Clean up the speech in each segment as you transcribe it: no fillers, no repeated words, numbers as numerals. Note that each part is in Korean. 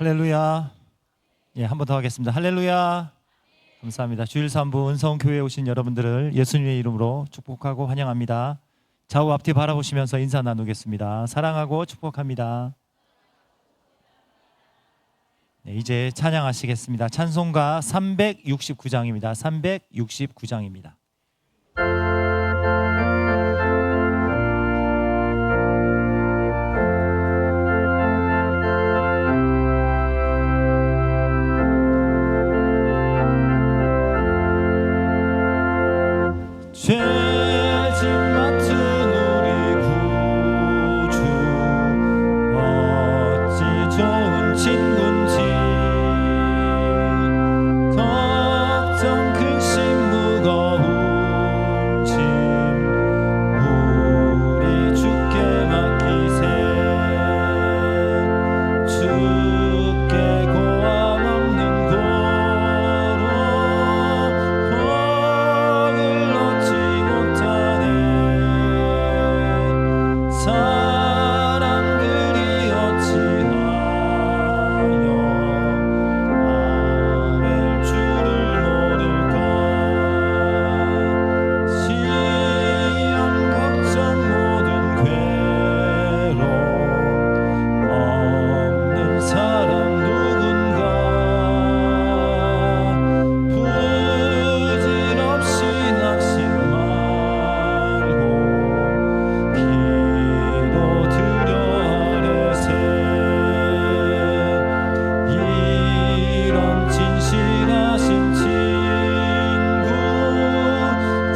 할렐루야. 예, 한 번 더 하겠습니다. 할렐루야. 감사합니다. 주일 3부 은성교회에 오신 여러분들을 예수님의 이름으로 축복하고 환영합니다. 좌우 앞뒤 바라보시면서 인사 나누겠습니다. 사랑하고 축복합니다. 네, 이제 찬양하시겠습니다. 찬송가 369장입니다. 369장입니다. 죄짐 맡은 우리 구주 어찌 좋은 친군지 걱정 근심 무거운 짐 우리 주께 맡기세 주께 고함 없는 고로 복을 얻지 못하네 사람들이 어찌하여 아벨 주를 모를까 시험 걱정 모든 괴로움 없는 사람 누군가 부질없이 낙심 말고 기도드려 아뢰세 이런 진실하신 친구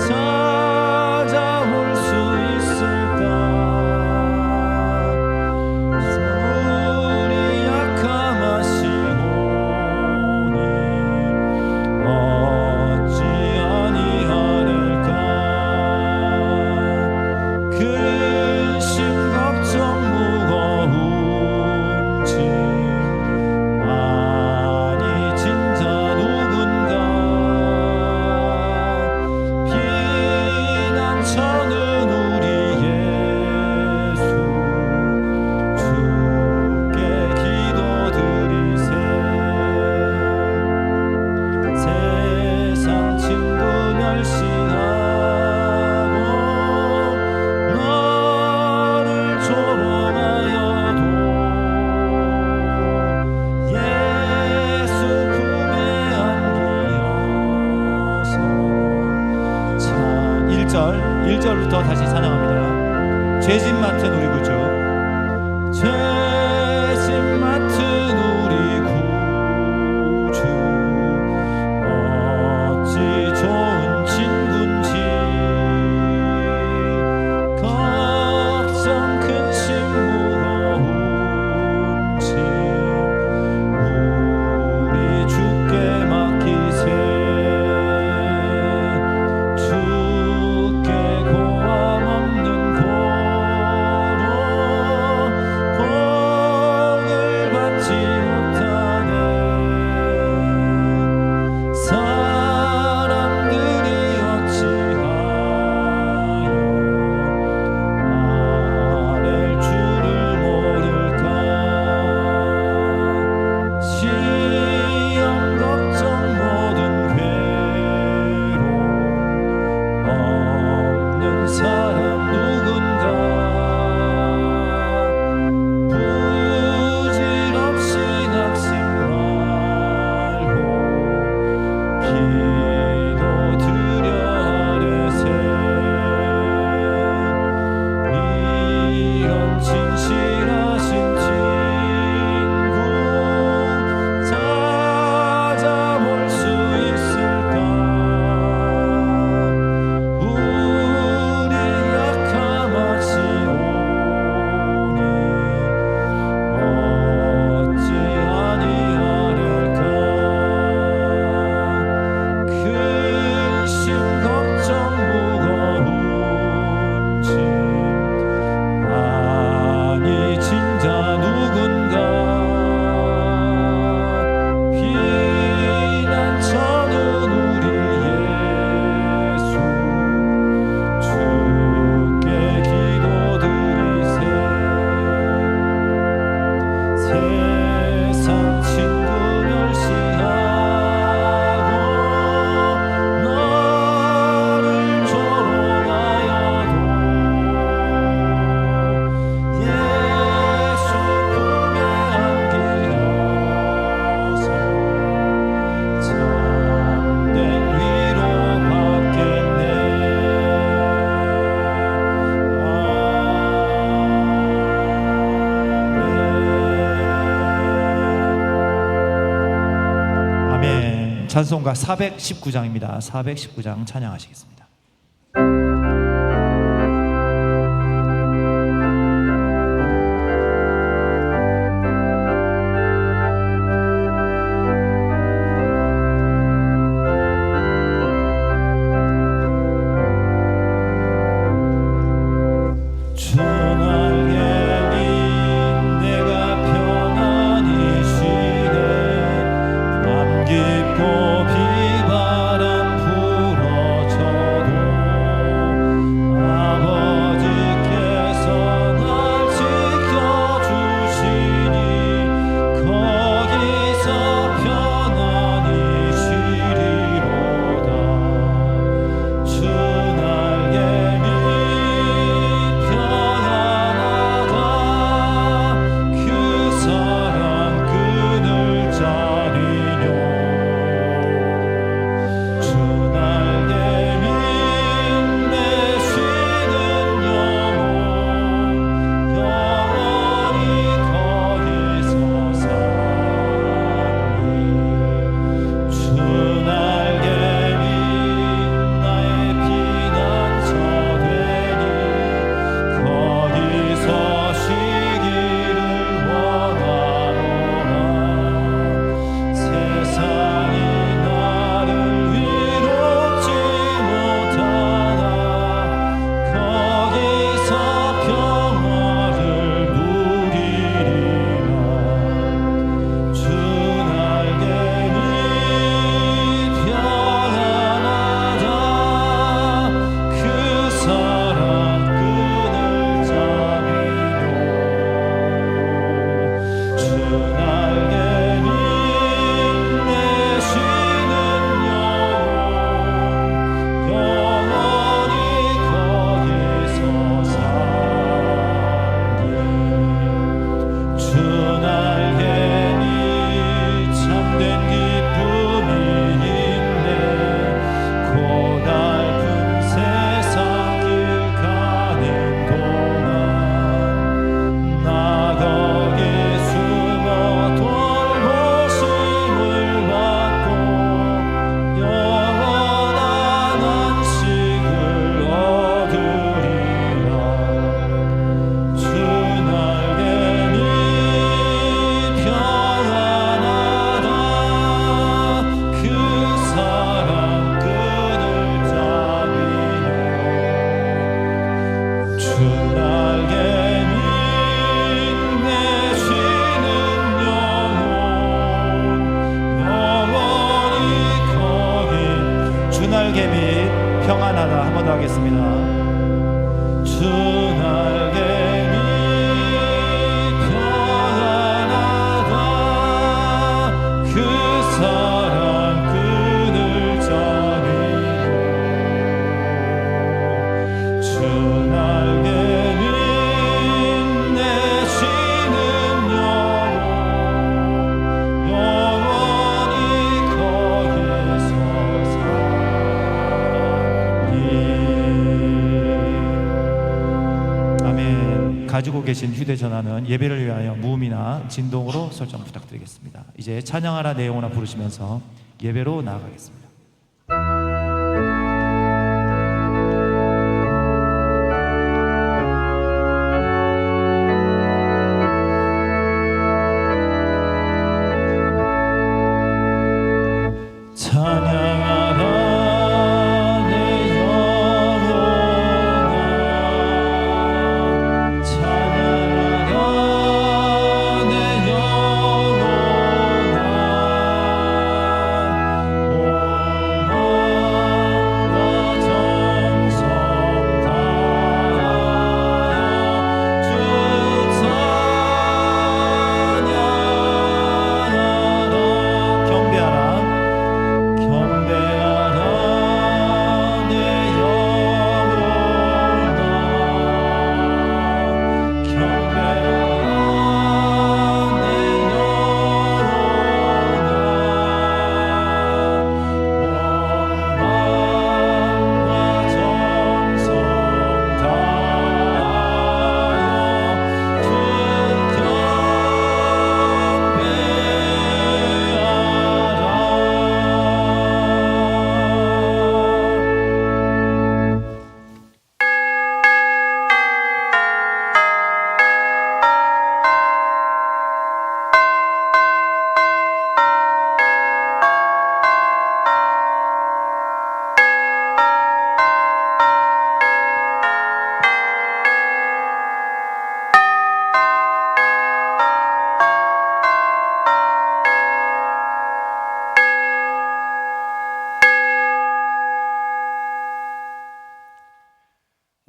찾아올 수 있을까 우리 약함하시오니 어찌 아니하릴까 근심 걱정 무거운 짐 많이 진자 누군가 피난처는 우리 예수 주께 기도드리세 세상 친구 멸시하고 너를 조롱하여도 예수 품에 안기어서 자 1절부터 다시 찬양합니다. 죄짐 맡은 우리 구주 죄짐 맡은 우리 구주 어찌 좋은 친군지 걱정 근심 무거운 짐 우리 주께 맡기세 주께 고함 없는 고로 찬송가 419장입니다. 419장 찬양하시겠습니다. 평안하다 한 번 더 하겠습니다. 주 날개 밑 평안하다 그 사랑 끈을 잡으려 주 날개 밑 내 쉬는 영원히 거기서 아멘. 가지고 계신 휴대전화는 예배를 위하여 무음이나 진동으로 설정 부탁드리겠습니다. 이제 찬양하라 내 영혼아 부르시면서 예배로 나아가겠습니다. 찬양하라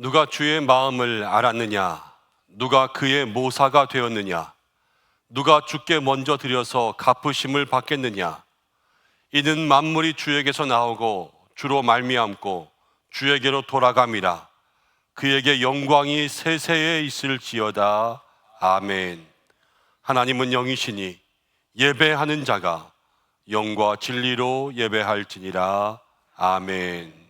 누가 주의 마음을 알았느냐? 누가 그의 모사가 되었느냐? 누가 주께 먼저 드려서 갚으심을 받겠느냐? 이는 만물이 주에게서 나오고 주로 말미암고 주에게로 돌아감이라. 그에게 영광이 세세에 있을지어다. 아멘. 하나님은 영이시니 예배하는 자가 영과 진리로 예배할지니라. 아멘.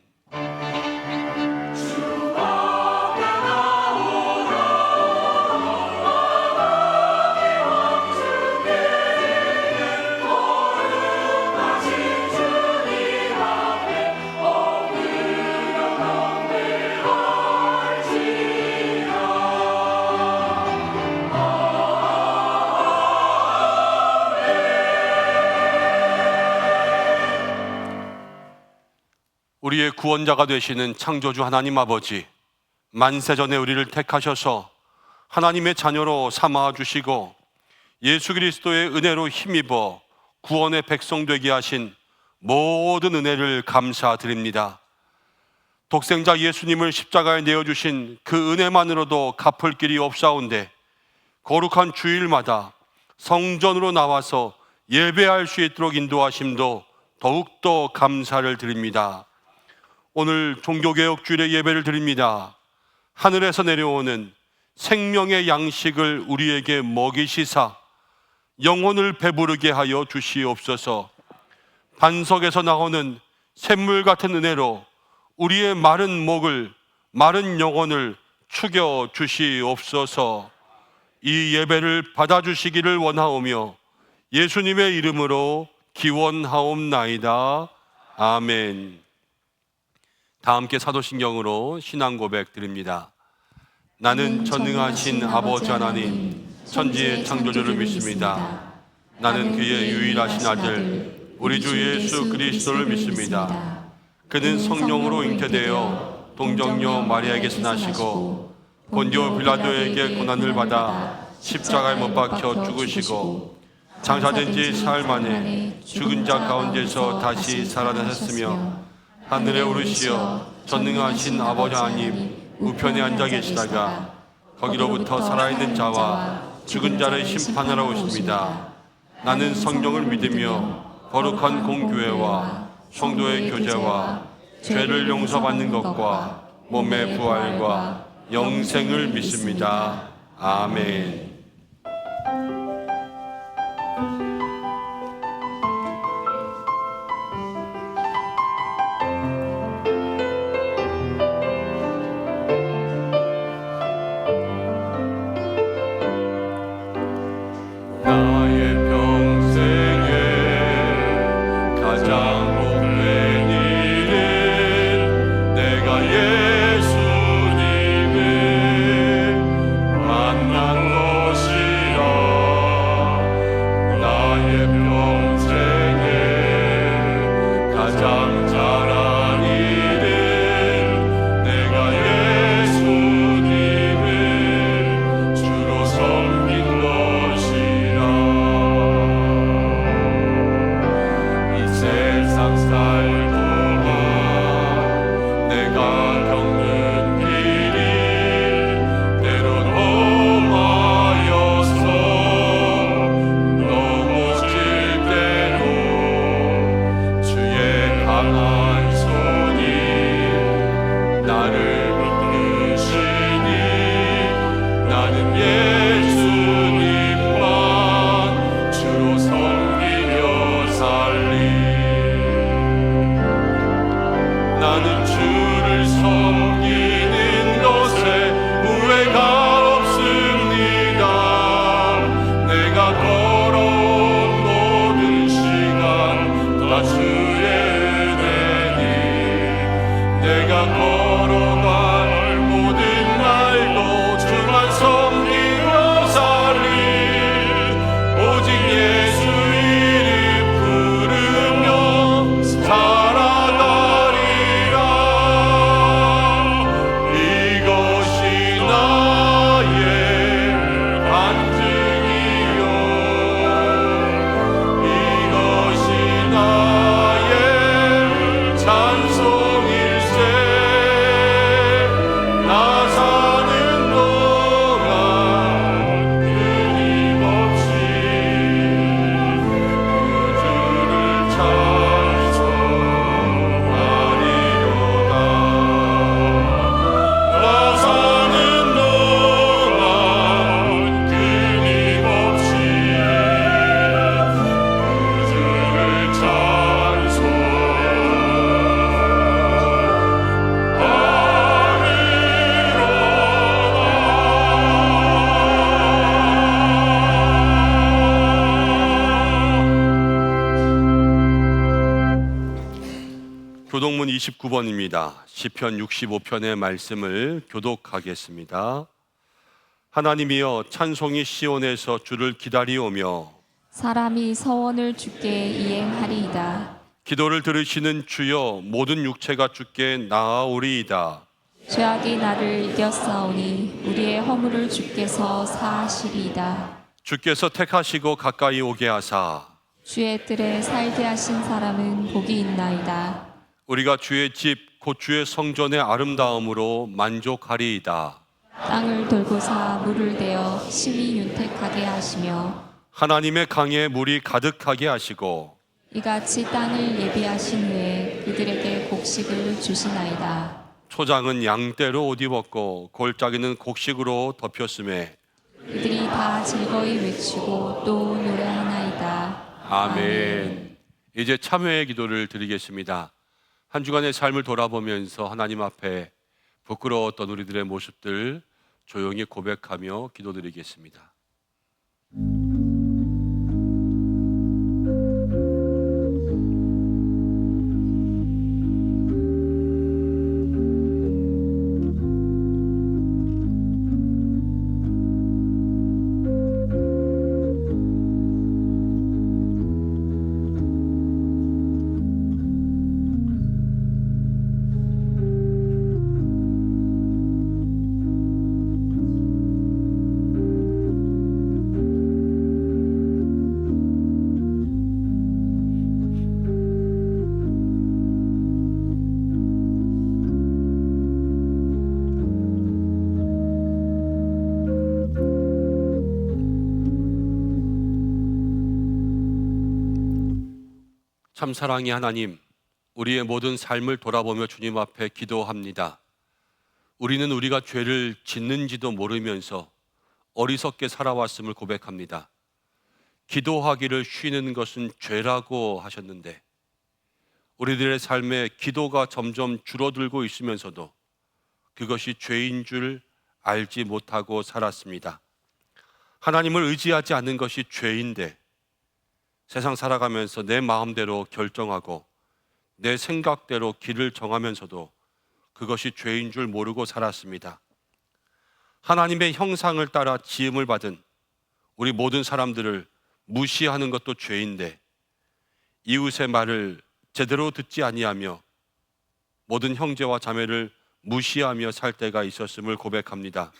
우리의 구원자가 되시는 창조주 하나님 아버지, 만세전에 우리를 택하셔서 하나님의 자녀로 삼아 주시고 예수 그리스도의 은혜로 힘입어 구원의 백성 되게 하신 모든 은혜를 감사드립니다. 독생자 예수님을 십자가에 내어주신 그 은혜만으로도 갚을 길이 없사온데 거룩한 주일마다 성전으로 나와서 예배할 수 있도록 인도하심도 더욱더 감사를 드립니다. 오늘 종교개혁 주일의 예배를 드립니다. 하늘에서 내려오는 생명의 양식을 우리에게 먹이시사 영혼을 배부르게 하여 주시옵소서. 반석에서 나오는 샘물 같은 은혜로 우리의 마른 목을, 마른 영혼을 축여 주시옵소서. 이 예배를 받아주시기를 원하오며 예수님의 이름으로 기원하옵나이다. 아멘. 다 함께 사도신경으로 신앙 고백 드립니다. 나는 전능하신 아버지 하나님, 천지의 창조주를 믿습니다. 나는 그의 유일하신 아들, 우리 주 예수 그리스도를 믿습니다. 그는 성령으로 잉태되어 동정녀 마리아에게서 나시고 본디오 빌라도에게 고난을 받아 십자가에 못 박혀 죽으시고 장사된 지 사흘 만에 죽은 자 가운데서 다시 살아나셨으며 하늘에 오르시어 전능하신 아버지 하나님 우편에 앉아 계시다가 거기로부터 살아있는 자와 죽은 자를 심판하러 오십니다. 나는 성령을 믿으며 거룩한 공교회와 성도의 교제와 죄를 용서받는 것과 몸의 부활과 영생을 믿습니다. 아멘. 예수님을 만난 것 29번입니다. 시편 65편의 말씀을 교독하겠습니다. 하나님이여 찬송이 시온에서 주를 기다리오며 사람이 서원을 주께 이행하리이다. 기도를 들으시는 주여 모든 육체가 주께 나아오리이다. 죄악이 나를 이겼사오니 우리의 허물을 주께서 사하시리이다. 주께서 택하시고 가까이 오게 하사 주의 뜰에 살게 하신 사람은 복이 있나이다. 우리가 주의 집 곧 주의 성전의 아름다움으로 만족하리이다. 땅을 돌고사 물을 대어 심히 윤택하게 하시며 하나님의 강에 물이 가득하게 하시고 이같이 땅을 예비하신 후에 그들에게 곡식을 주시나이다. 초장은 양떼로 옷 입었고 골짜기는 곡식으로 덮였음에 그들이 다 즐거이 외치고 또 노래하나이다. 아멘. 이제 참회의 기도를 드리겠습니다. 한 주간의 삶을 돌아보면서 하나님 앞에 부끄러웠던 우리들의 모습들 조용히 고백하며 기도드리겠습니다. 참 사랑의 하나님, 우리의 모든 삶을 돌아보며 주님 앞에 기도합니다. 우리는 우리가 죄를 짓는지도 모르면서 어리석게 살아왔음을 고백합니다. 기도하기를 쉬는 것은 죄라고 하셨는데 우리들의 삶에 기도가 점점 줄어들고 있으면서도 그것이 죄인 줄 알지 못하고 살았습니다. 하나님을 의지하지 않는 것이 죄인데 세상 살아가면서 내 마음대로 결정하고 내 생각대로 길을 정하면서도 그것이 죄인 줄 모르고 살았습니다. 하나님의 형상을 따라 지음을 받은 우리 모든 사람들을 무시하는 것도 죄인데 이웃의 말을 제대로 듣지 아니하며 모든 형제와 자매를 무시하며 살 때가 있었음을 고백합니다.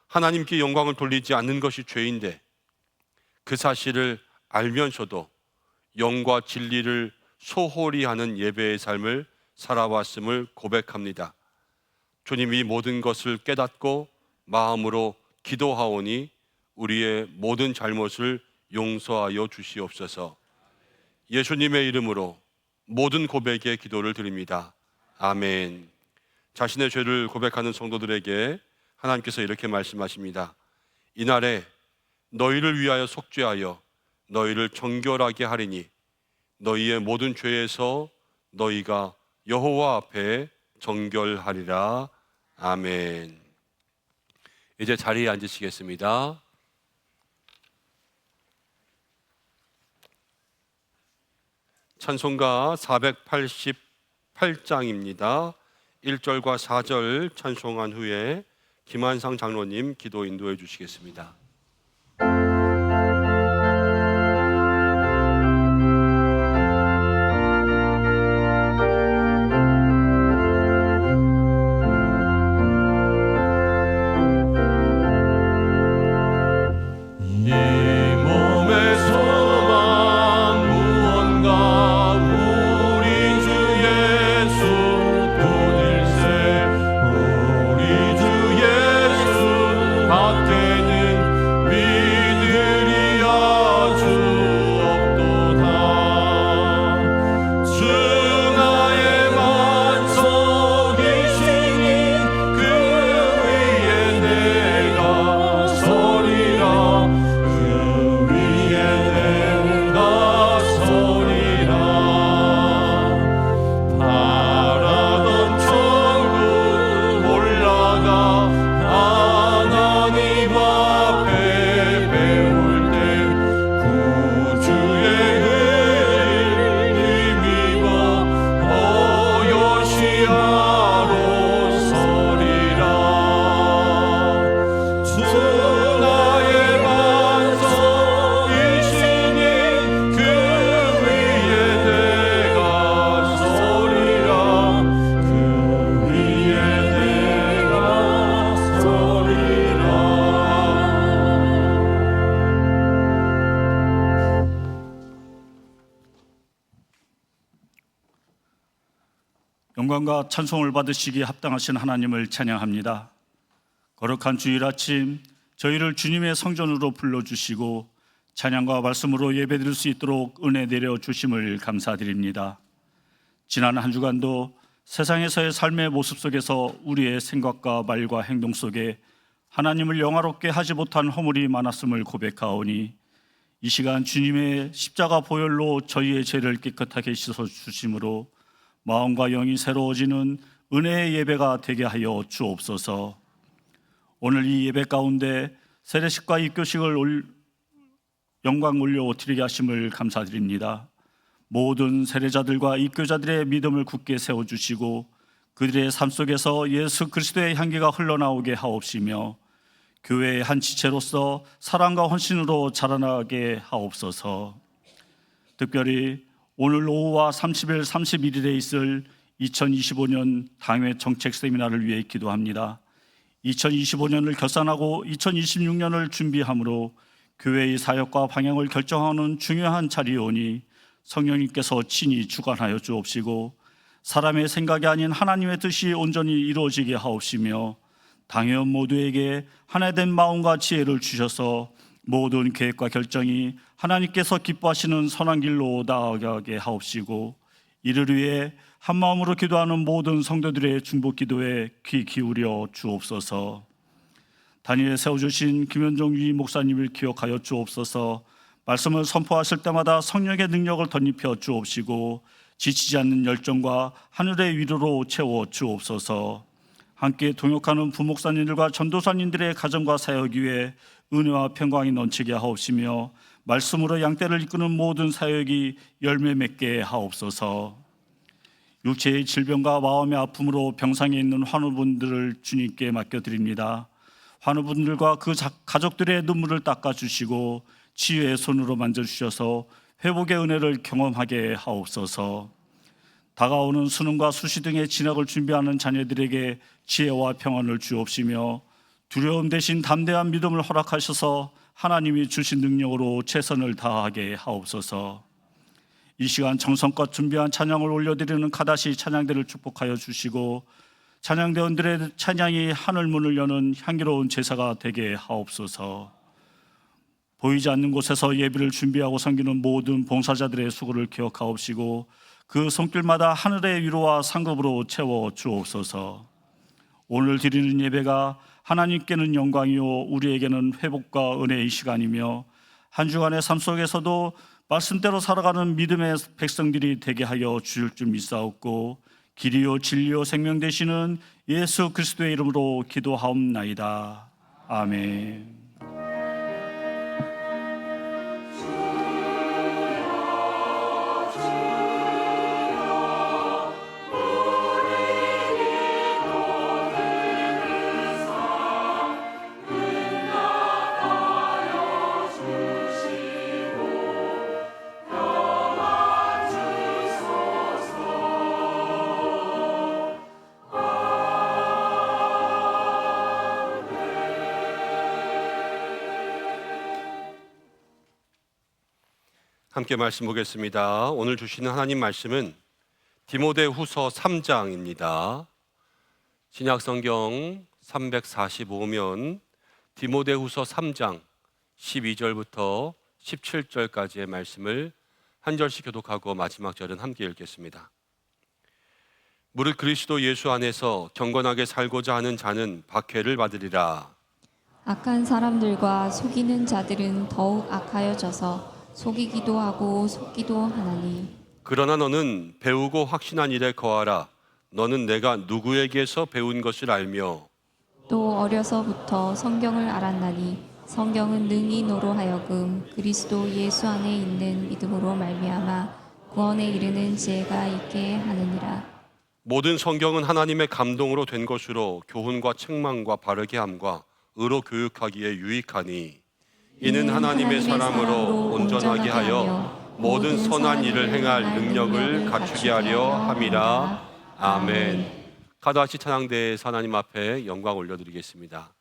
하나님께 영광을 돌리지 않는 것이 죄인데 그 사실을 알면서도 영과 진리를 소홀히 하는 예배의 삶을 살아왔음을 고백합니다. 주님이 모든 것을 깨닫고 마음으로 기도하오니 우리의 모든 잘못을 용서하여 주시옵소서. 예수님의 이름으로 모든 고백의 기도를 드립니다. 아멘. 자신의 죄를 고백하는 성도들에게 하나님께서 이렇게 말씀하십니다. 이날에 너희를 위하여 속죄하여 너희를 정결하게 하리니 너희의 모든 죄에서 너희가 여호와 앞에 정결하리라. 아멘. 이제 자리에 앉으시겠습니다. 찬송가 488장입니다. 1절과 4절 찬송한 후에 김한상 장로님 기도 인도해 주시겠습니다. 우리 주 예수 밖에는 영광과 찬송을 받으시기에 합당하신 하나님을 찬양합니다. 거룩한 주일 아침 저희를 주님의 성전으로 불러주시고 찬양과 말씀으로 예배드릴 수 있도록 은혜 내려주심을 감사드립니다. 지난 한 주간도 세상에서의 삶의 모습 속에서 우리의 생각과 말과 행동 속에 하나님을 영화롭게 하지 못한 허물이 많았음을 고백하오니 이 시간 주님의 십자가 보혈로 저희의 죄를 깨끗하게 씻어주심으로 마음과 영이 새로워지는 은혜의 예배가 되게 하여 주옵소서. 오늘 이 예배 가운데 세례식과 입교식을 영광 올려 드리게 하심을 감사드립니다. 모든 세례자들과 입교자들의 믿음을 굳게 세워주시고 그들의 삶 속에서 예수 그리스도의 향기가 흘러나오게 하옵시며 교회의 한 지체로서 사랑과 헌신으로 자라나게 하옵소서. 특별히 오늘 오후와 30일, 31일에 있을 2025년 당회 정책 세미나를 위해 기도합니다. 2025년을 결산하고 2026년을 준비함으로 교회의 사역과 방향을 결정하는 중요한 자리이오니 성령님께서 친히 주관하여 주옵시고 사람의 생각이 아닌 하나님의 뜻이 온전히 이루어지게 하옵시며 당회원 모두에게 하나된 마음과 지혜를 주셔서 모든 계획과 결정이 하나님께서 기뻐하시는 선한 길로 나아가게 하옵시고 이를 위해 한 마음으로 기도하는 모든 성도들의 중보 기도에 귀 기울여 주옵소서. 단위에 세워주신 김현종 유임 목사님을 기억하여 주옵소서. 말씀을 선포하실 때마다 성령의 능력을 덧입혀 주옵시고 지치지 않는 열정과 하늘의 위로로 채워 주옵소서. 함께 동역하는 부목사님들과 전도사님들의 가정과 사역 위에 은혜와 평강이 넘치게 하옵시며 말씀으로 양떼를 이끄는 모든 사역이 열매 맺게 하옵소서. 육체의 질병과 마음의 아픔으로 병상에 있는 환우분들을 주님께 맡겨드립니다. 환우분들과 그 가족들의 눈물을 닦아주시고 치유의 손으로 만져주셔서 회복의 은혜를 경험하게 하옵소서. 다가오는 수능과 수시 등의 진학을 준비하는 자녀들에게 지혜와 평안을 주옵시며 두려움 대신 담대한 믿음을 허락하셔서 하나님이 주신 능력으로 최선을 다하게 하옵소서. 이 시간 정성껏 준비한 찬양을 올려드리는 카다시 찬양대를 축복하여 주시고 찬양대원들의 찬양이 하늘문을 여는 향기로운 제사가 되게 하옵소서. 보이지 않는 곳에서 예배를 준비하고 섬기는 모든 봉사자들의 수고를 기억하옵시고 그 손길마다 하늘의 위로와 상급으로 채워 주옵소서. 오늘 드리는 예배가 하나님께는 영광이요 우리에게는 회복과 은혜의 시간이며 한 주간의 삶 속에서도 말씀대로 살아가는 믿음의 백성들이 되게 하여 주실 줄 믿사옵고 길이요 진리요 생명 되시는 예수 그리스도의 이름으로 기도하옵나이다. 아멘. 함께 말씀 보겠습니다. 오늘 주시는 하나님 말씀은 디모데후서 3장입니다. 신약성경 345면 디모데후서 3장 12절부터 17절까지의 말씀을 한 절씩 교독하고 마지막 절은 함께 읽겠습니다. 무릇 그리스도 예수 안에서 경건하게 살고자 하는 자는 박해를 받으리라. 악한 사람들과 속이는 자들은 더욱 악하여져서 속이기도 하고 속기도 하나니 그러나 너는 배우고 확신한 일에 거하라. 너는 내가 누구에게서 배운 것을 알며 또 어려서부터 성경을 알았나니 성경은 능히 너로 하여금 그리스도 예수 안에 있는 믿음으로 말미암아 구원에 이르는 지혜가 있게 하느니라. 모든 성경은 하나님의 감동으로 된 것으로 교훈과 책망과 바르게 함과 의로 교육하기에 유익하니 이는 하나님의 사람으로 온전하게 하여 모든 선한 일을 행할 능력을 갖추게 하려 함이라. 아멘. 카다시 찬양대에서 하나님 앞에 영광 올려드리겠습니다.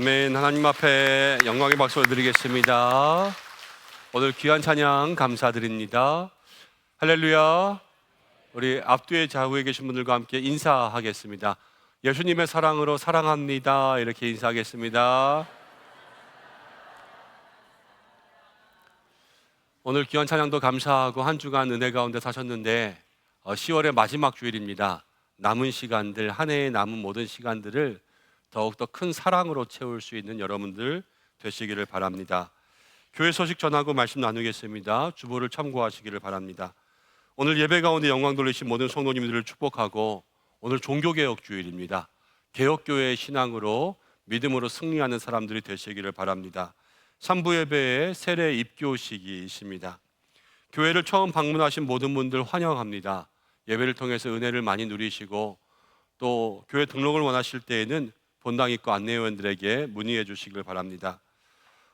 아멘. 하나님 앞에 영광의 박수를 드리겠습니다. 오늘 귀한 찬양 감사드립니다. 할렐루야. 우리 앞뒤에 좌우에 계신 분들과 함께 인사하겠습니다. 예수님의 사랑으로 사랑합니다. 이렇게 인사하겠습니다. 오늘 귀한 찬양도 감사하고 한 주간 은혜 가운데 사셨는데 10월의 마지막 주일입니다. 남은 시간들, 한 해에 남은 모든 시간들을 더욱더 큰 사랑으로 채울 수 있는 여러분들 되시기를 바랍니다. 교회 소식 전하고 말씀 나누겠습니다. 주보를 참고하시기를 바랍니다. 오늘 예배 가운데 영광 돌리신 모든 성도님들을 축복하고 오늘 종교개혁 주일입니다. 개혁교회의 신앙으로 믿음으로 승리하는 사람들이 되시기를 바랍니다. 3부 예배의 세례 입교식이 있습니다. 교회를 처음 방문하신 모든 분들 환영합니다. 예배를 통해서 은혜를 많이 누리시고 또 교회 등록을 원하실 때에는 본당 입구 안내위원들에게 문의해 주시길 바랍니다.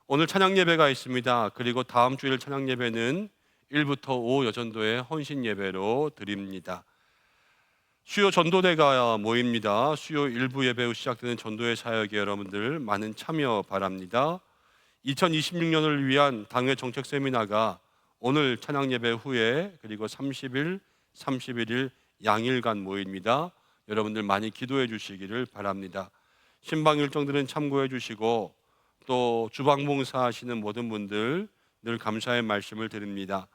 오늘 찬양 예배가 있습니다. 그리고 다음 주일 찬양 예배는 1부터 5 여전도의 헌신 예배로 드립니다. 수요 전도대가 모입니다. 수요 1부 예배 후 시작되는 전도의 사역에 여러분들 많은 참여 바랍니다. 2026년을 위한 당회 정책 세미나가 오늘 찬양 예배 후에 그리고 30일, 31일 양일간 모입니다. 여러분들 많이 기도해 주시기를 바랍니다. 신방 일정들은 참고해 주시고 또 주방봉사 하시는 모든 분들 늘 감사의 말씀을 드립니다.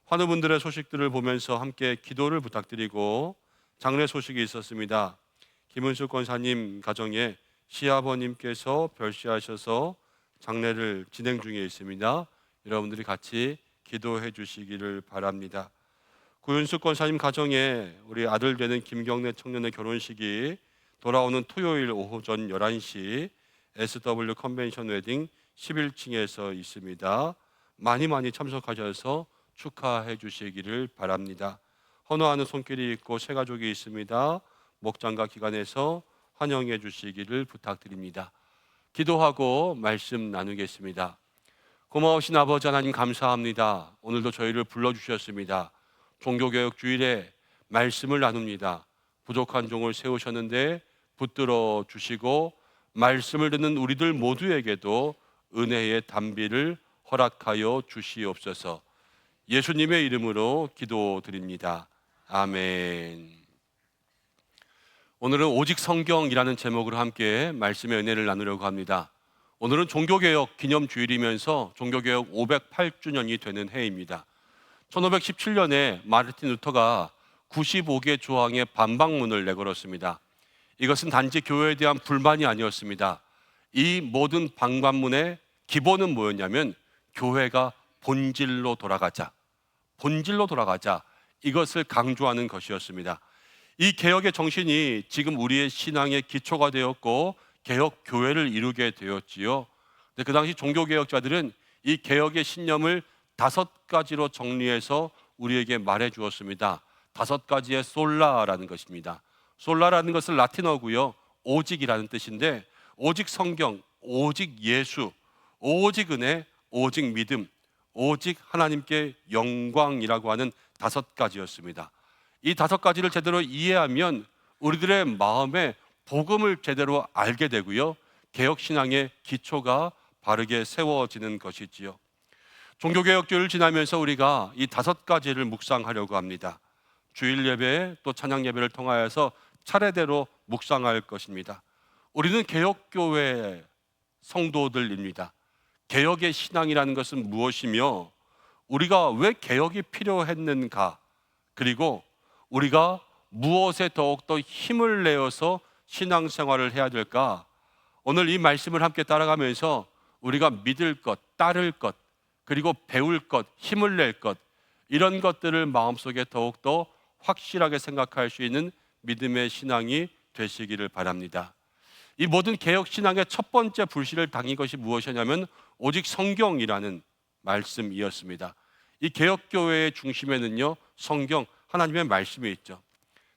환우분들의 소식들을 보면서 함께 기도를 부탁드리고 장례 소식이 있었습니다. 김은숙 권사님 가정에 시아버님께서 별세하셔서 장례를 진행 중에 있습니다. 여러분들이 같이 기도해 주시기를 바랍니다. 구윤숙 권사님 가정에 우리 아들 되는 김경래 청년의 결혼식이 돌아오는 토요일 오전 11시 SW 컨벤션 웨딩 11층에서 있습니다. 많이 참석하셔서 축하해 주시기를 바랍니다. 헌화하는 손길이 있고 새 가족이 있습니다. 목장과 기관에서 환영해 주시기를 부탁드립니다. 기도하고 말씀 나누겠습니다. 고마우신 아버지 하나님 감사합니다. 오늘도 저희를 불러주셨습니다. 종교개혁 주일에 말씀을 나눕니다. 부족한 종을 세우셨는데 붙들어 주시고 말씀을 듣는 우리들 모두에게도 은혜의 단비를 허락하여 주시옵소서. 예수님의 이름으로 기도드립니다. 아멘. 오늘은 오직 성경이라는 제목으로 함께 말씀의 은혜를 나누려고 합니다. 오늘은 종교개혁 기념주일이면서 종교개혁 508주년이 되는 해입니다. 1517년에 마르틴 루터가 95개 조항의 반박문을 내걸었습니다. 이것은 단지 교회에 대한 불만이 아니었습니다. 이 모든 반박문의 기본은 뭐였냐면 교회가 본질로 돌아가자, 이것을 강조하는 것이었습니다. 이 개혁의 정신이 지금 우리의 신앙의 기초가 되었고 개혁 교회를 이루게 되었지요. 근데 그 당시 종교개혁자들은 이 개혁의 신념을 5가지로 정리해서 우리에게 말해 주었습니다. 5가지의 솔라라는 것입니다. 솔라라는 것은 라틴어고요. 오직이라는 뜻인데 오직 성경, 오직 예수, 오직 은혜, 오직 믿음, 오직 하나님께 영광이라고 하는 5가지였습니다. 이 5가지를 제대로 이해하면 우리들의 마음에 복음을 제대로 알게 되고요. 개혁신앙의 기초가 바르게 세워지는 것이지요. 종교개혁주의를 지나면서 우리가 이 5가지를 묵상하려고 합니다. 주일 예배 또 찬양 예배를 통하여서 차례대로 묵상할 것입니다. 우리는 개혁교회 성도들입니다. 개혁의 신앙이라는 것은 무엇이며 우리가 왜 개혁이 필요했는가, 그리고 우리가 무엇에 더욱더 힘을 내어서 신앙생활을 해야 될까? 오늘 이 말씀을 함께 따라가면서 우리가 믿을 것, 따를 것, 그리고 배울 것, 힘을 낼 것, 이런 것들을 마음속에 더욱더 확실하게 생각할 수 있는 믿음의 신앙이 되시기를 바랍니다. 이 모든 개혁신앙의 첫 번째 불씨를 당긴 것이 무엇이냐면 오직 성경이라는 말씀이었습니다. 이 개혁교회의 중심에는요, 성경, 하나님의 말씀이 있죠.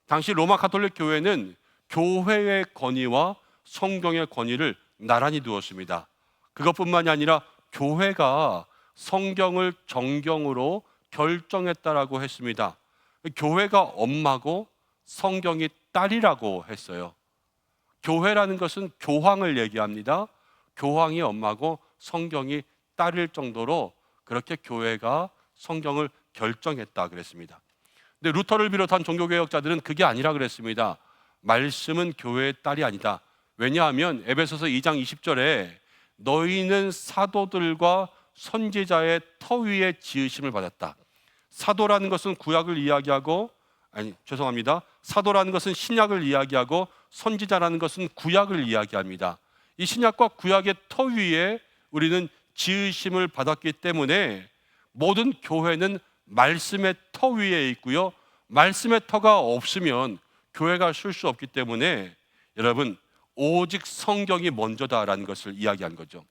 당시 로마 가톨릭 교회는 교회의 권위와 성경의 권위를 나란히 두었습니다. 그것뿐만이 아니라 교회가 성경을 정경으로 결정했다라고 했습니다. 교회가 엄마고 성경이 딸이라고 했어요. 교회라는 것은 교황을 얘기합니다. 교황이 엄마고 성경이 딸일 정도로 그렇게 교회가 성경을 결정했다 그랬습니다. 근데 루터를 비롯한 종교개혁자들은 그게 아니라 그랬습니다. 말씀은 교회의 딸이 아니다. 왜냐하면 에베소서 2장 20절에 너희는 사도들과 선지자의 터 위에 지으심을 받았다. 사도라는 것은 구약을 이야기하고 사도라는 것은 신약을 이야기하고 선지자라는 것은 구약을 이야기합니다. 이 신약과 구약의 터 위에 우리는 지으심을 받았기 때문에 모든 교회는 말씀의 터 위에 있고요. 말씀의 터가 없으면 교회가 쓸 수 없기 때문에 여러분 오직 성경이 먼저다라는 것을 이야기한 거죠.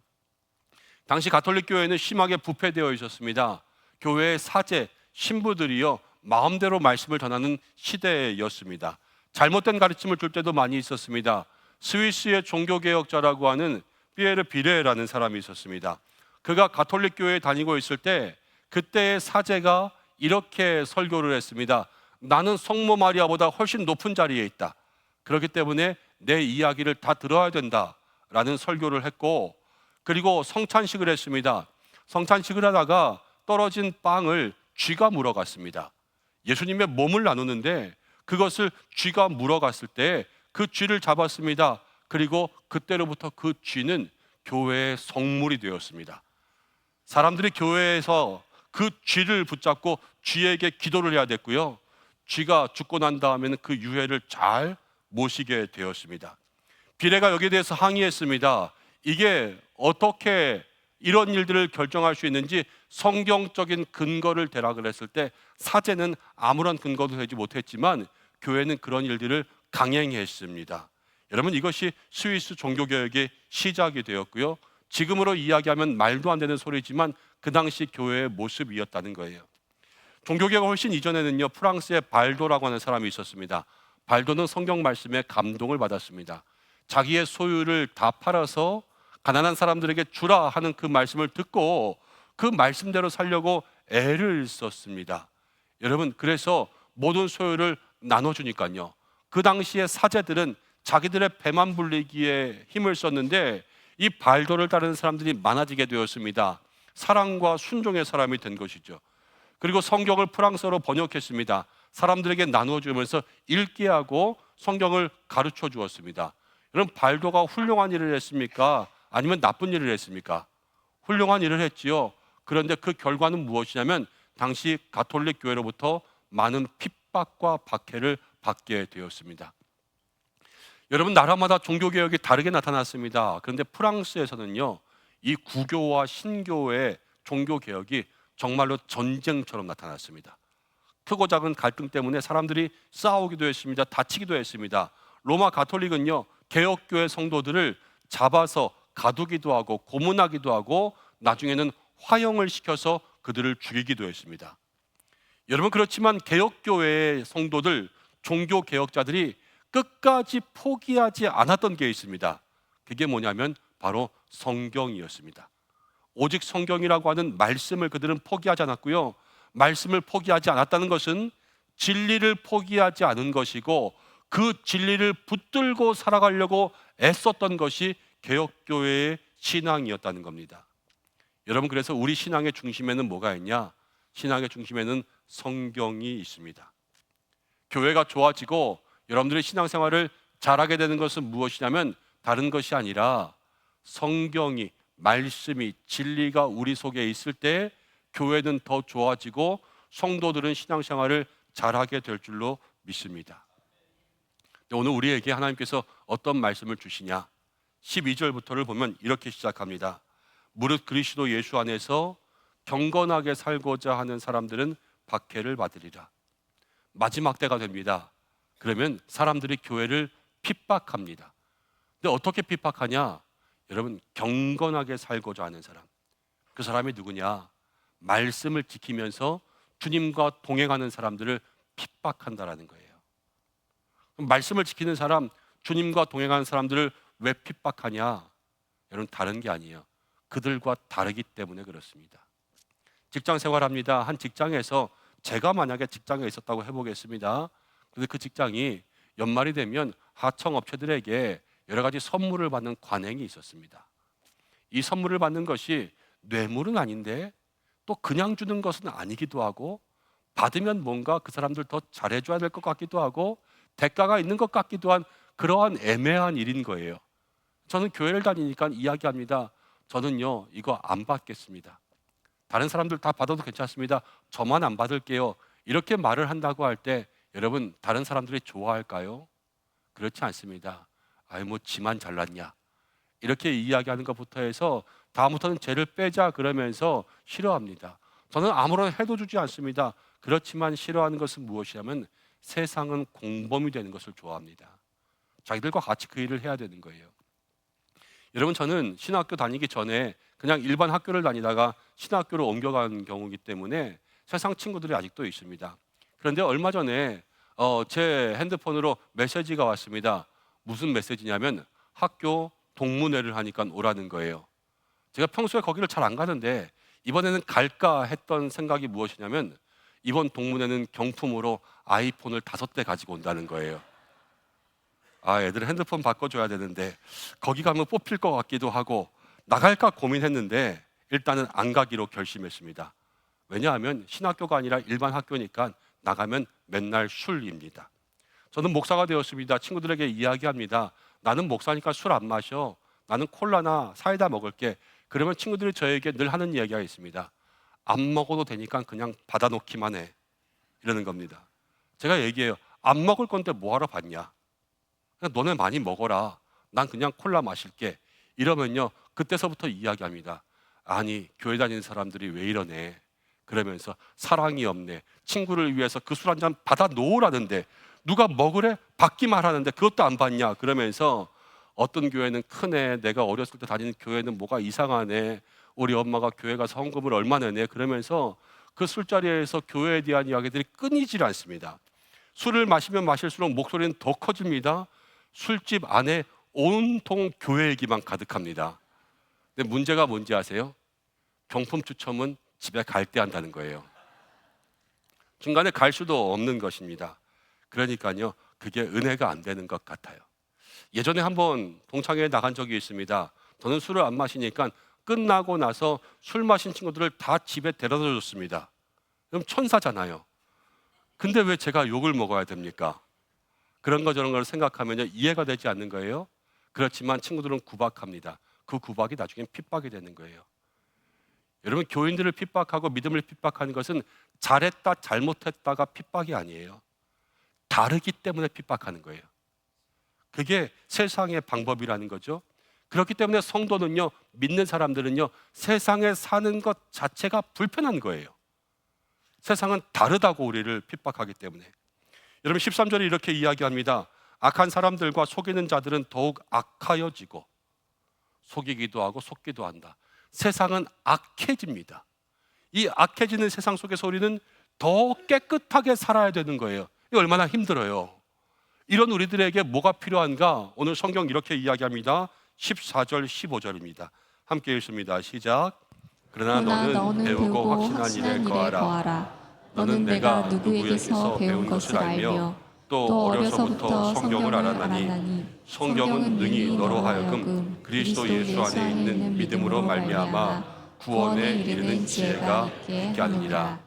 당시 가톨릭 교회는 심하게 부패되어 있었습니다. 교회의 사제, 신부들이요 마음대로 말씀을 전하는 시대였습니다. 잘못된 가르침을 줄 때도 많이 있었습니다. 스위스의 종교개혁자라고 하는 피에르 비레라는 사람이 있었습니다. 그가 가톨릭 교회에 다니고 있을 때 그때의 사제가 이렇게 설교를 했습니다. 나는 성모 마리아보다 훨씬 높은 자리에 있다. 그렇기 때문에 내 이야기를 다 들어야 된다라는 설교를 했고, 그리고 성찬식을 했습니다. 성찬식을 하다가 떨어진 빵을 쥐가 물어갔습니다. 예수님의 몸을 나누는데 그것을 쥐가 물어갔을 때 그 쥐를 잡았습니다. 그리고 그때로부터 그 쥐는 교회의 성물이 되었습니다. 사람들이 교회에서 그 쥐를 붙잡고 쥐에게 기도를 해야 됐고요. 쥐가 죽고 난 다음에는 그 유해를 잘 모시게 되었습니다. 비례가 여기에 대해서 항의했습니다. 이게 어떻게 이런 일들을 결정할 수 있는지 성경적인 근거를 대라 그랬을 때 사제는 아무런 근거도 되지 못했지만 교회는 그런 일들을 강행했습니다. 여러분 이것이 스위스 종교개혁의 시작이 되었고요. 지금으로 이야기하면 말도 안 되는 소리지만 그 당시 교회의 모습이었다는 거예요. 종교개혁 훨씬 이전에는요 프랑스의 발도라고 하는 사람이 있었습니다. 발도는 성경 말씀에 감동을 받았습니다. 자기의 소유를 다 팔아서 가난한 사람들에게 주라 하는 그 말씀을 듣고 그 말씀대로 살려고 애를 썼습니다. 여러분 그래서 모든 소유를 나눠주니까요. 그 당시에 사제들은 자기들의 배만 불리기에 힘을 썼는데 이 발도를 따르는 사람들이 많아지게 되었습니다. 사랑과 순종의 사람이 된 것이죠. 그리고 성경을 프랑스어로 번역했습니다. 사람들에게 나누어주면서 읽게 하고 성경을 가르쳐 주었습니다. 여러분 발도가 훌륭한 일을 했습니까? 아니면 나쁜 일을 했습니까? 훌륭한 일을 했지요. 그런데 그 결과는 무엇이냐면 당시 가톨릭 교회로부터 많은 핍박과 박해를 받게 되었습니다. 여러분 나라마다 종교개혁이 다르게 나타났습니다. 그런데 프랑스에서는요 이 구교와 신교의 종교개혁이 정말로 전쟁처럼 나타났습니다. 크고 작은 갈등 때문에 사람들이 싸우기도 했습니다. 다치기도 했습니다. 로마 가톨릭은요 개혁교회 성도들을 잡아서 가두기도 하고 고문하기도 하고 나중에는 화형을 시켜서 그들을 죽이기도 했습니다. 여러분 그렇지만 개혁교회의 성도들, 종교개혁자들이 끝까지 포기하지 않았던 게 있습니다. 그게 뭐냐면 바로 성경이었습니다. 오직 성경이라고 하는 말씀을 그들은 포기하지 않았고요. 말씀을 포기하지 않았다는 것은 진리를 포기하지 않은 것이고 그 진리를 붙들고 살아가려고 애썼던 것이 개혁교회의 신앙이었다는 겁니다. 여러분 그래서 우리 신앙의 중심에는 뭐가 있냐? 신앙의 중심에는 성경이 있습니다. 교회가 좋아지고 여러분들의 신앙생활을 잘하게 되는 것은 무엇이냐면 다른 것이 아니라 성경이, 말씀이, 진리가 우리 속에 있을 때 교회는 더 좋아지고 성도들은 신앙생활을 잘하게 될 줄로 믿습니다. 오늘 우리에게 하나님께서 어떤 말씀을 주시냐? 12절부터를 보면 이렇게 시작합니다. 무릇 그리스도 예수 안에서 경건하게 살고자 하는 사람들은 박해를 받으리라. 마지막 때가 됩니다. 그러면 사람들이 교회를 핍박합니다. 근데 어떻게 핍박하냐? 여러분 경건하게 살고자 하는 사람, 그 사람이 누구냐? 말씀을 지키면서 주님과 동행하는 사람들을 핍박한다라는 거예요. 그럼 말씀을 지키는 사람, 주님과 동행하는 사람들을 왜 핍박하냐? 여러분 다른 게 아니에요. 그들과 다르기 때문에 그렇습니다. 직장 생활합니다. 한 직장에서 제가 만약에 직장에 있었다고 해보겠습니다. 근데 그 직장이 연말이 되면 하청업체들에게 여러 가지 선물을 받는 관행이 있었습니다. 이 선물을 받는 것이 뇌물은 아닌데 또 그냥 주는 것은 아니기도 하고 받으면 뭔가 그 사람들 더 잘해줘야 될 것 같기도 하고 대가가 있는 것 같기도 한 그러한 애매한 일인 거예요. 저는 교회를 다니니까 이야기합니다. 저는요 이거 안 받겠습니다. 다른 사람들 다 받아도 괜찮습니다. 저만 안 받을게요. 이렇게 말을 한다고 할 때 여러분 다른 사람들이 좋아할까요? 그렇지 않습니다. 아이 뭐 지만 잘났냐 이렇게 이야기하는 것부터 해서 다음부터는 쟤를 빼자 그러면서 싫어합니다. 저는 아무런 해도 주지 않습니다. 그렇지만 싫어하는 것은 무엇이냐면 세상은 공범이 되는 것을 좋아합니다. 자기들과 같이 그 일을 해야 되는 거예요. 여러분 저는 신학교 다니기 전에 그냥 일반 학교를 다니다가 신학교로 옮겨간 경우이기 때문에 세상 친구들이 아직도 있습니다. 그런데 얼마 전에 제 핸드폰으로 메시지가 왔습니다. 무슨 메시지냐면 학교 동문회를 하니까 오라는 거예요. 제가 평소에 거기를 잘 안 가는데 이번에는 갈까 했던 생각이 무엇이냐면 이번 동문회는 경품으로 아이폰을 5대 가지고 온다는 거예요. 아, 애들 핸드폰 바꿔줘야 되는데 거기 가면 뽑힐 것 같기도 하고 나갈까 고민했는데 일단은 안 가기로 결심했습니다. 왜냐하면 신학교가 아니라 일반 학교니까 나가면 맨날 술입니다. 저는 목사가 되었습니다. 친구들에게 이야기합니다. 나는 목사니까 술 안 마셔. 나는 콜라나 사이다 먹을게. 그러면 친구들이 저에게 늘 하는 이야기가 있습니다. 안 먹어도 되니까 그냥 받아놓기만 해. 이러는 겁니다. 제가 얘기해요. 안 먹을 건데 뭐하러 받냐. 그냥 너네 많이 먹어라. 난 그냥 콜라 마실게. 이러면요 그때서부터 이야기합니다. 아니 교회 다니는 사람들이 왜 이러네. 그러면서 사랑이 없네. 친구를 위해서 그 술 한 잔 받아 놓으라는데 누가 먹으래? 받기만 하는데 그것도 안 받냐. 그러면서 어떤 교회는 크네. 내가 어렸을 때 다니는 교회는 뭐가 이상하네. 우리 엄마가 교회 가서 헌금을 얼마 내네. 그러면서 그 술자리에서 교회에 대한 이야기들이 끊이질 않습니다. 술을 마시면 마실수록 목소리는 더 커집니다. 술집 안에 온통 교회 얘기만 가득합니다. 근데 문제가 뭔지 아세요? 경품 추첨은 집에 갈 때 한다는 거예요. 중간에 갈 수도 없는 것입니다. 그러니까요 그게 은혜가 안 되는 것 같아요. 예전에 한번 동창회에 나간 적이 있습니다. 저는 술을 안 마시니까 끝나고 나서 술 마신 친구들을 다 집에 데려다 줬습니다. 그럼 천사잖아요. 근데 왜 제가 욕을 먹어야 됩니까? 그런 거 저런 걸 생각하면 이해가 되지 않는 거예요. 그렇지만 친구들은 구박합니다. 그 구박이 나중엔 핍박이 되는 거예요. 여러분 교인들을 핍박하고 믿음을 핍박하는 것은 잘했다 잘못했다가 핍박이 아니에요. 다르기 때문에 핍박하는 거예요. 그게 세상의 방법이라는 거죠. 그렇기 때문에 성도는요 믿는 사람들은요 세상에 사는 것 자체가 불편한 거예요. 세상은 다르다고 우리를 핍박하기 때문에. 여러분 13절에 이렇게 이야기합니다. 악한 사람들과 속이는 자들은 더욱 악하여지고 속이기도 하고 속기도 한다. 세상은 악해집니다. 이 악해지는 세상 속에서 우리는 더 깨끗하게 살아야 되는 거예요. 이거 얼마나 힘들어요. 이런 우리들에게 뭐가 필요한가? 오늘 성경 이렇게 이야기합니다. 14절 15절입니다. 함께 읽습니다. 시작. 그러나 너는 배우고 확신한 일에 거하라. 너는 내가 누구에게서 배운 것을 알며 또 어려서부터 성경을 알았나니 성경은 능히 너로 하여금 그리스도 예수 안에 있는 믿음으로 말미암아 구원에 이르는 지혜가 있게 하느니라.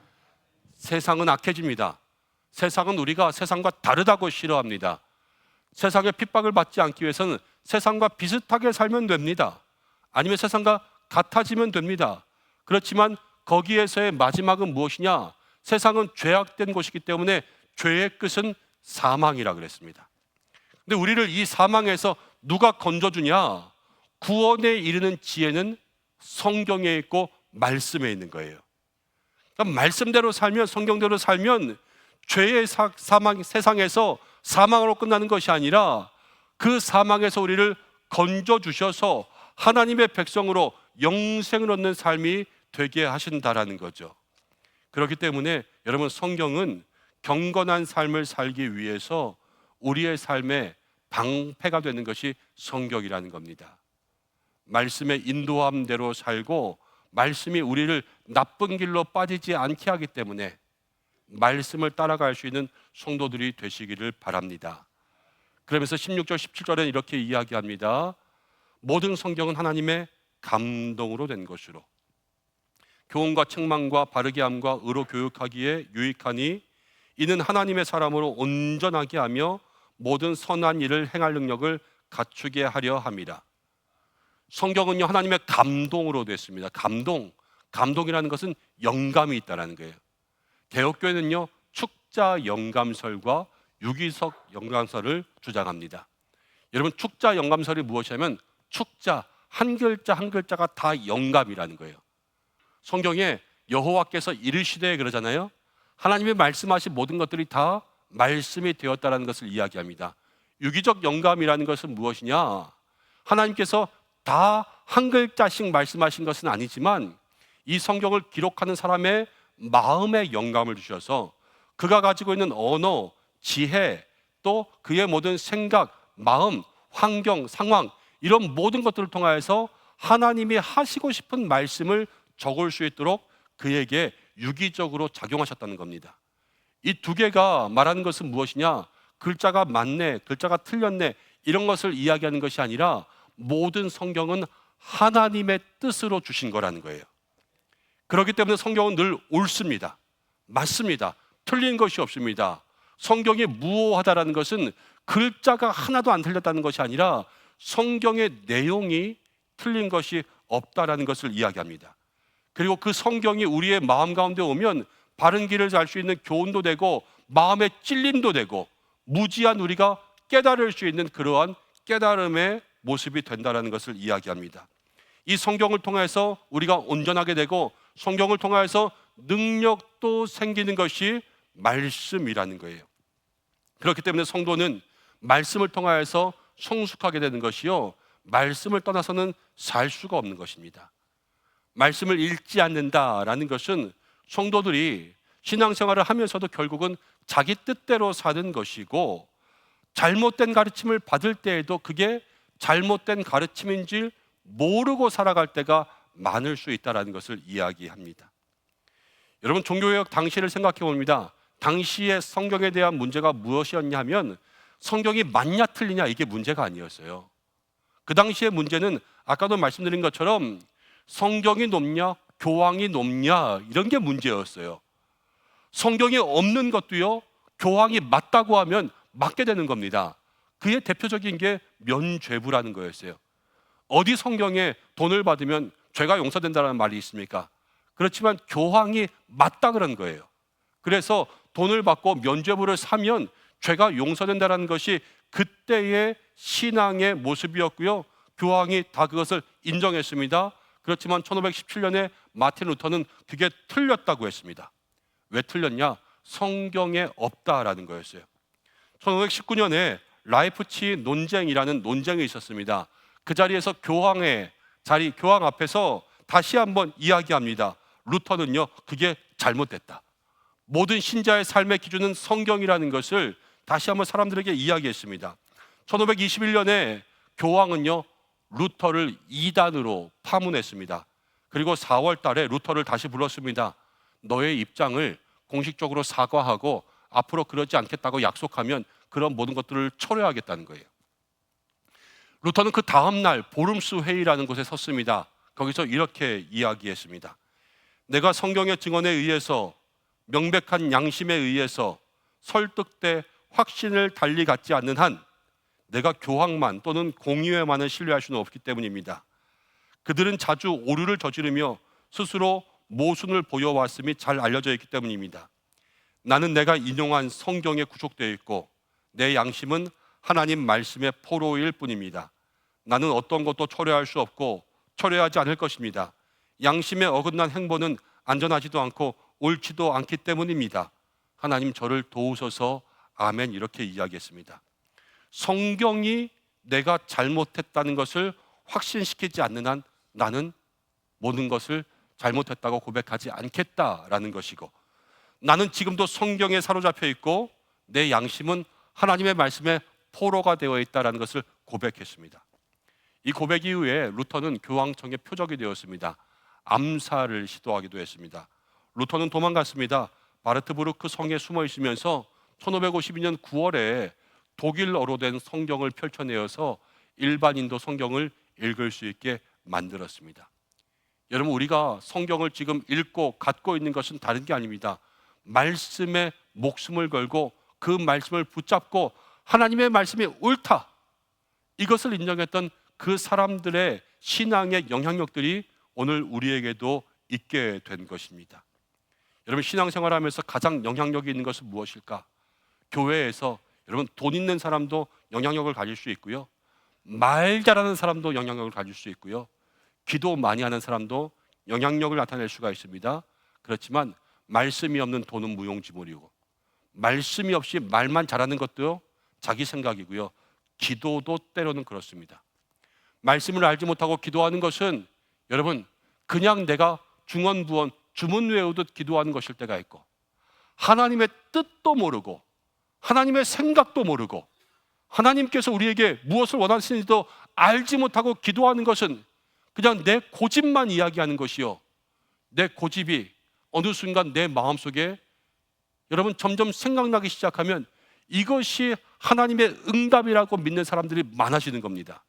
세상은 악해집니다. 세상은 우리가 세상과 다르다고 싫어합니다. 세상의 핍박을 받지 않기 위해서는 세상과 비슷하게 살면 됩니다. 아니면 세상과 같아지면 됩니다. 그렇지만 거기에서의 마지막은 무엇이냐? 세상은 죄악된 곳이기 때문에 죄의 끝은 사망이라 그랬습니다. 근데 우리를 이 사망에서 누가 건져주냐? 구원에 이르는 지혜는 성경에 있고 말씀에 있는 거예요. 그러니까 말씀대로 살면, 성경대로 살면 죄의 사망, 세상에서 사망으로 끝나는 것이 아니라 그 사망에서 우리를 건져주셔서 하나님의 백성으로 영생을 얻는 삶이 되게 하신다라는 거죠. 그렇기 때문에 여러분 성경은 경건한 삶을 살기 위해서 우리의 삶에 방패가 되는 것이 성경이라는 겁니다. 말씀의 인도함대로 살고 말씀이 우리를 나쁜 길로 빠지지 않게 하기 때문에 말씀을 따라갈 수 있는 성도들이 되시기를 바랍니다. 그러면서 16절 17절에는 이렇게 이야기합니다. 모든 성경은 하나님의 감동으로 된 것으로 교훈과 책망과 바르게 함과 의로 교육하기에 유익하니 이는 하나님의 사람으로 온전하게 하며 모든 선한 일을 행할 능력을 갖추게 하려 함이라. 성경은요 하나님의 감동으로 됐습니다. 감동이라는 것은 영감이 있다라는 거예요. 개혁교회는요 축자 영감설과 유기석 영감설을 주장합니다. 여러분 축자 영감설이 무엇이냐면 축자 한 글자 한 글자가 다 영감이라는 거예요. 성경에 여호와께서 이르시되 그러잖아요. 하나님이 말씀하신 모든 것들이 다 말씀이 되었다라는 것을 이야기합니다. 유기적 영감이라는 것은 무엇이냐? 하나님께서 다 한 글자씩 말씀하신 것은 아니지만 이 성경을 기록하는 사람의 마음에 영감을 주셔서 그가 가지고 있는 언어, 지혜, 또 그의 모든 생각, 마음, 환경, 상황 이런 모든 것들을 통하여서 하나님이 하시고 싶은 말씀을 적을 수 있도록 그에게 유기적으로 작용하셨다는 겁니다. 이 두 개가 말하는 것은 무엇이냐? 글자가 맞네, 글자가 틀렸네 이런 것을 이야기하는 것이 아니라 모든 성경은 하나님의 뜻으로 주신 거라는 거예요. 그렇기 때문에 성경은 늘 옳습니다. 맞습니다. 틀린 것이 없습니다. 성경이 무오하다라는 것은 글자가 하나도 안 틀렸다는 것이 아니라 성경의 내용이 틀린 것이 없다라는 것을 이야기합니다. 그리고 그 성경이 우리의 마음 가운데 오면 바른 길을 갈 수 있는 교훈도 되고 마음의 찔림도 되고 무지한 우리가 깨달을 수 있는 그러한 깨달음의 모습이 된다는 것을 이야기합니다. 이 성경을 통해서 우리가 온전하게 되고 성경을 통해서 능력도 생기는 것이 말씀이라는 거예요. 그렇기 때문에 성도는 말씀을 통하여서 성숙하게 되는 것이요 말씀을 떠나서는 살 수가 없는 것입니다. 말씀을 읽지 않는다라는 것은 성도들이 신앙생활을 하면서도 결국은 자기 뜻대로 사는 것이고 잘못된 가르침을 받을 때에도 그게 잘못된 가르침인지 모르고 살아갈 때가 많을 수 있다는 것을 이야기합니다. 여러분 종교개혁 당시를 생각해 봅니다. 당시의 성경에 대한 문제가 무엇이었냐면 성경이 맞냐 틀리냐 이게 문제가 아니었어요. 그 당시의 문제는 아까도 말씀드린 것처럼 성경이 높냐 교황이 높냐 이런 게 문제였어요. 성경이 없는 것도요 교황이 맞다고 하면 맞게 되는 겁니다. 그의 대표적인 게 면죄부라는 거였어요. 어디 성경에 돈을 받으면 죄가 용서된다는 말이 있습니까? 그렇지만 교황이 맞다 그런 거예요. 그래서 돈을 받고 면죄부를 사면 죄가 용서된다는 것이 그때의 신앙의 모습이었고요. 교황이 다 그것을 인정했습니다. 그렇지만 1517년에 마틴 루터는 그게 틀렸다고 했습니다. 왜 틀렸냐? 성경에 없다라는 거였어요. 1519년에 라이프치 논쟁이라는 논쟁이 있었습니다. 그 자리에서 교황 앞에서 다시 한번 이야기합니다. 루터는요 그게 잘못됐다. 모든 신자의 삶의 기준은 성경이라는 것을 다시 한번 사람들에게 이야기했습니다. 1521년에 교황은요 루터를 이단으로 파문했습니다. 그리고 4월 달에 루터를 다시 불렀습니다. 너의 입장을 공식적으로 사과하고 앞으로 그러지 않겠다고 약속하면 그런 모든 것들을 철회하겠다는 거예요. 루터는 그 다음 날 보름스 회의라는 곳에 섰습니다. 거기서 이렇게 이야기했습니다. 내가 성경의 증언에 의해서 명백한 양심에 의해서 설득돼 확신을 달리 갖지 않는 한 내가 교황만 또는 공의회만을 신뢰할 수는 없기 때문입니다. 그들은 자주 오류를 저지르며 스스로 모순을 보여왔음이 잘 알려져 있기 때문입니다. 나는 내가 인용한 성경에 구속되어 있고 내 양심은 하나님 말씀의 포로일 뿐입니다. 나는 어떤 것도 철회할 수 없고 철회하지 않을 것입니다. 양심에 어긋난 행보는 안전하지도 않고 옳지도 않기 때문입니다. 하나님 저를 도우소서. 아멘. 이렇게 이야기했습니다. 성경이 내가 잘못했다는 것을 확신시키지 않는 한 나는 모든 것을 잘못했다고 고백하지 않겠다라는 것이고, 나는 지금도 성경에 사로잡혀 있고 내 양심은 하나님의 말씀에 포로가 되어 있다는 것을 고백했습니다. 이 고백 이후에 루터는 교황청의 표적이 되었습니다. 암살을 시도하기도 했습니다. 루터는 도망갔습니다. 바르트부르크 성에 숨어 있으면서 1552년 9월에 독일어로 된 성경을 펼쳐내어서 일반인도 성경을 읽을 수 있게 만들었습니다. 여러분, 우리가 성경을 지금 읽고 갖고 있는 것은 다른 게 아닙니다. 말씀에 목숨을 걸고 그 말씀을 붙잡고 하나님의 말씀이 옳다, 이것을 인정했던 그 사람들의 신앙의 영향력들이 오늘 우리에게도 있게 된 것입니다. 여러분, 신앙생활하면서 가장 영향력이 있는 것은 무엇일까? 교회에서 여러분, 돈 있는 사람도 영향력을 가질 수 있고요, 말 잘하는 사람도 영향력을 가질 수 있고요, 기도 많이 하는 사람도 영향력을 나타낼 수가 있습니다. 그렇지만 말씀이 없는 돈은 무용지물이고, 말씀이 없이 말만 잘하는 것도 자기 생각이고요, 기도도 때로는 그렇습니다. 말씀을 알지 못하고 기도하는 것은 여러분, 그냥 내가 중언부언 주문 외우듯 기도하는 것일 때가 있고, 하나님의 뜻도 모르고 하나님의 생각도 모르고 하나님께서 우리에게 무엇을 원하시는지도 알지 못하고 기도하는 것은 그냥 내 고집만 이야기하는 것이요, 내 고집이 어느 순간 내 마음속에 여러분 점점 생각나기 시작하면 이것이 하나님의 응답이라고 믿는 사람들이 많아지는 겁니다.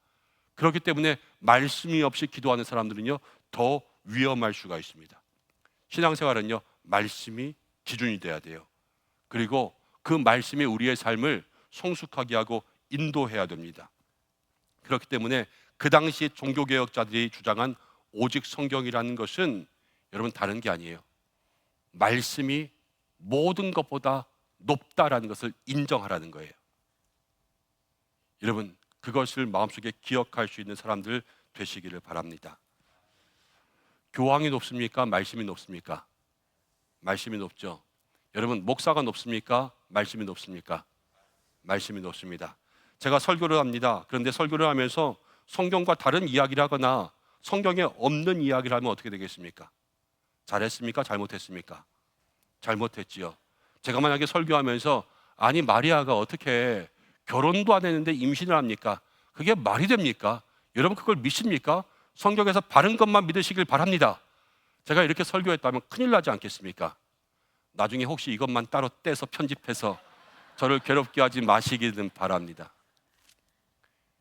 그렇기 때문에 말씀이 없이 기도하는 사람들은요, 더 위험할 수가 있습니다. 신앙생활은요, 말씀이 기준이 돼야 돼요. 그리고 그 말씀이 우리의 삶을 성숙하게 하고 인도해야 됩니다. 그렇기 때문에 그 당시 종교개혁자들이 주장한 오직 성경이라는 것은 여러분 다른 게 아니에요. 말씀이 모든 것보다 높다라는 것을 인정하라는 거예요. 여러분, 그것을 마음속에 기억할 수 있는 사람들 되시기를 바랍니다. 교황이 높습니까? 말씀이 높습니까? 말씀이 높죠. 여러분, 목사가 높습니까? 말씀이 높습니까? 말씀이 높습니다. 제가 설교를 합니다. 그런데 설교를 하면서 성경과 다른 이야기를 하거나 성경에 없는 이야기를 하면 어떻게 되겠습니까? 잘했습니까? 잘못했습니까? 잘못했지요. 제가 만약에 설교하면서 아니 마리아가 어떻게 결혼도 안 했는데 임신을 합니까? 그게 말이 됩니까? 여러분, 그걸 믿습니까? 성경에서 바른 것만 믿으시길 바랍니다. 제가 이렇게 설교했다면 큰일 나지 않겠습니까? 나중에 혹시 이것만 따로 떼서 편집해서 저를 괴롭게 하지 마시기는 바랍니다.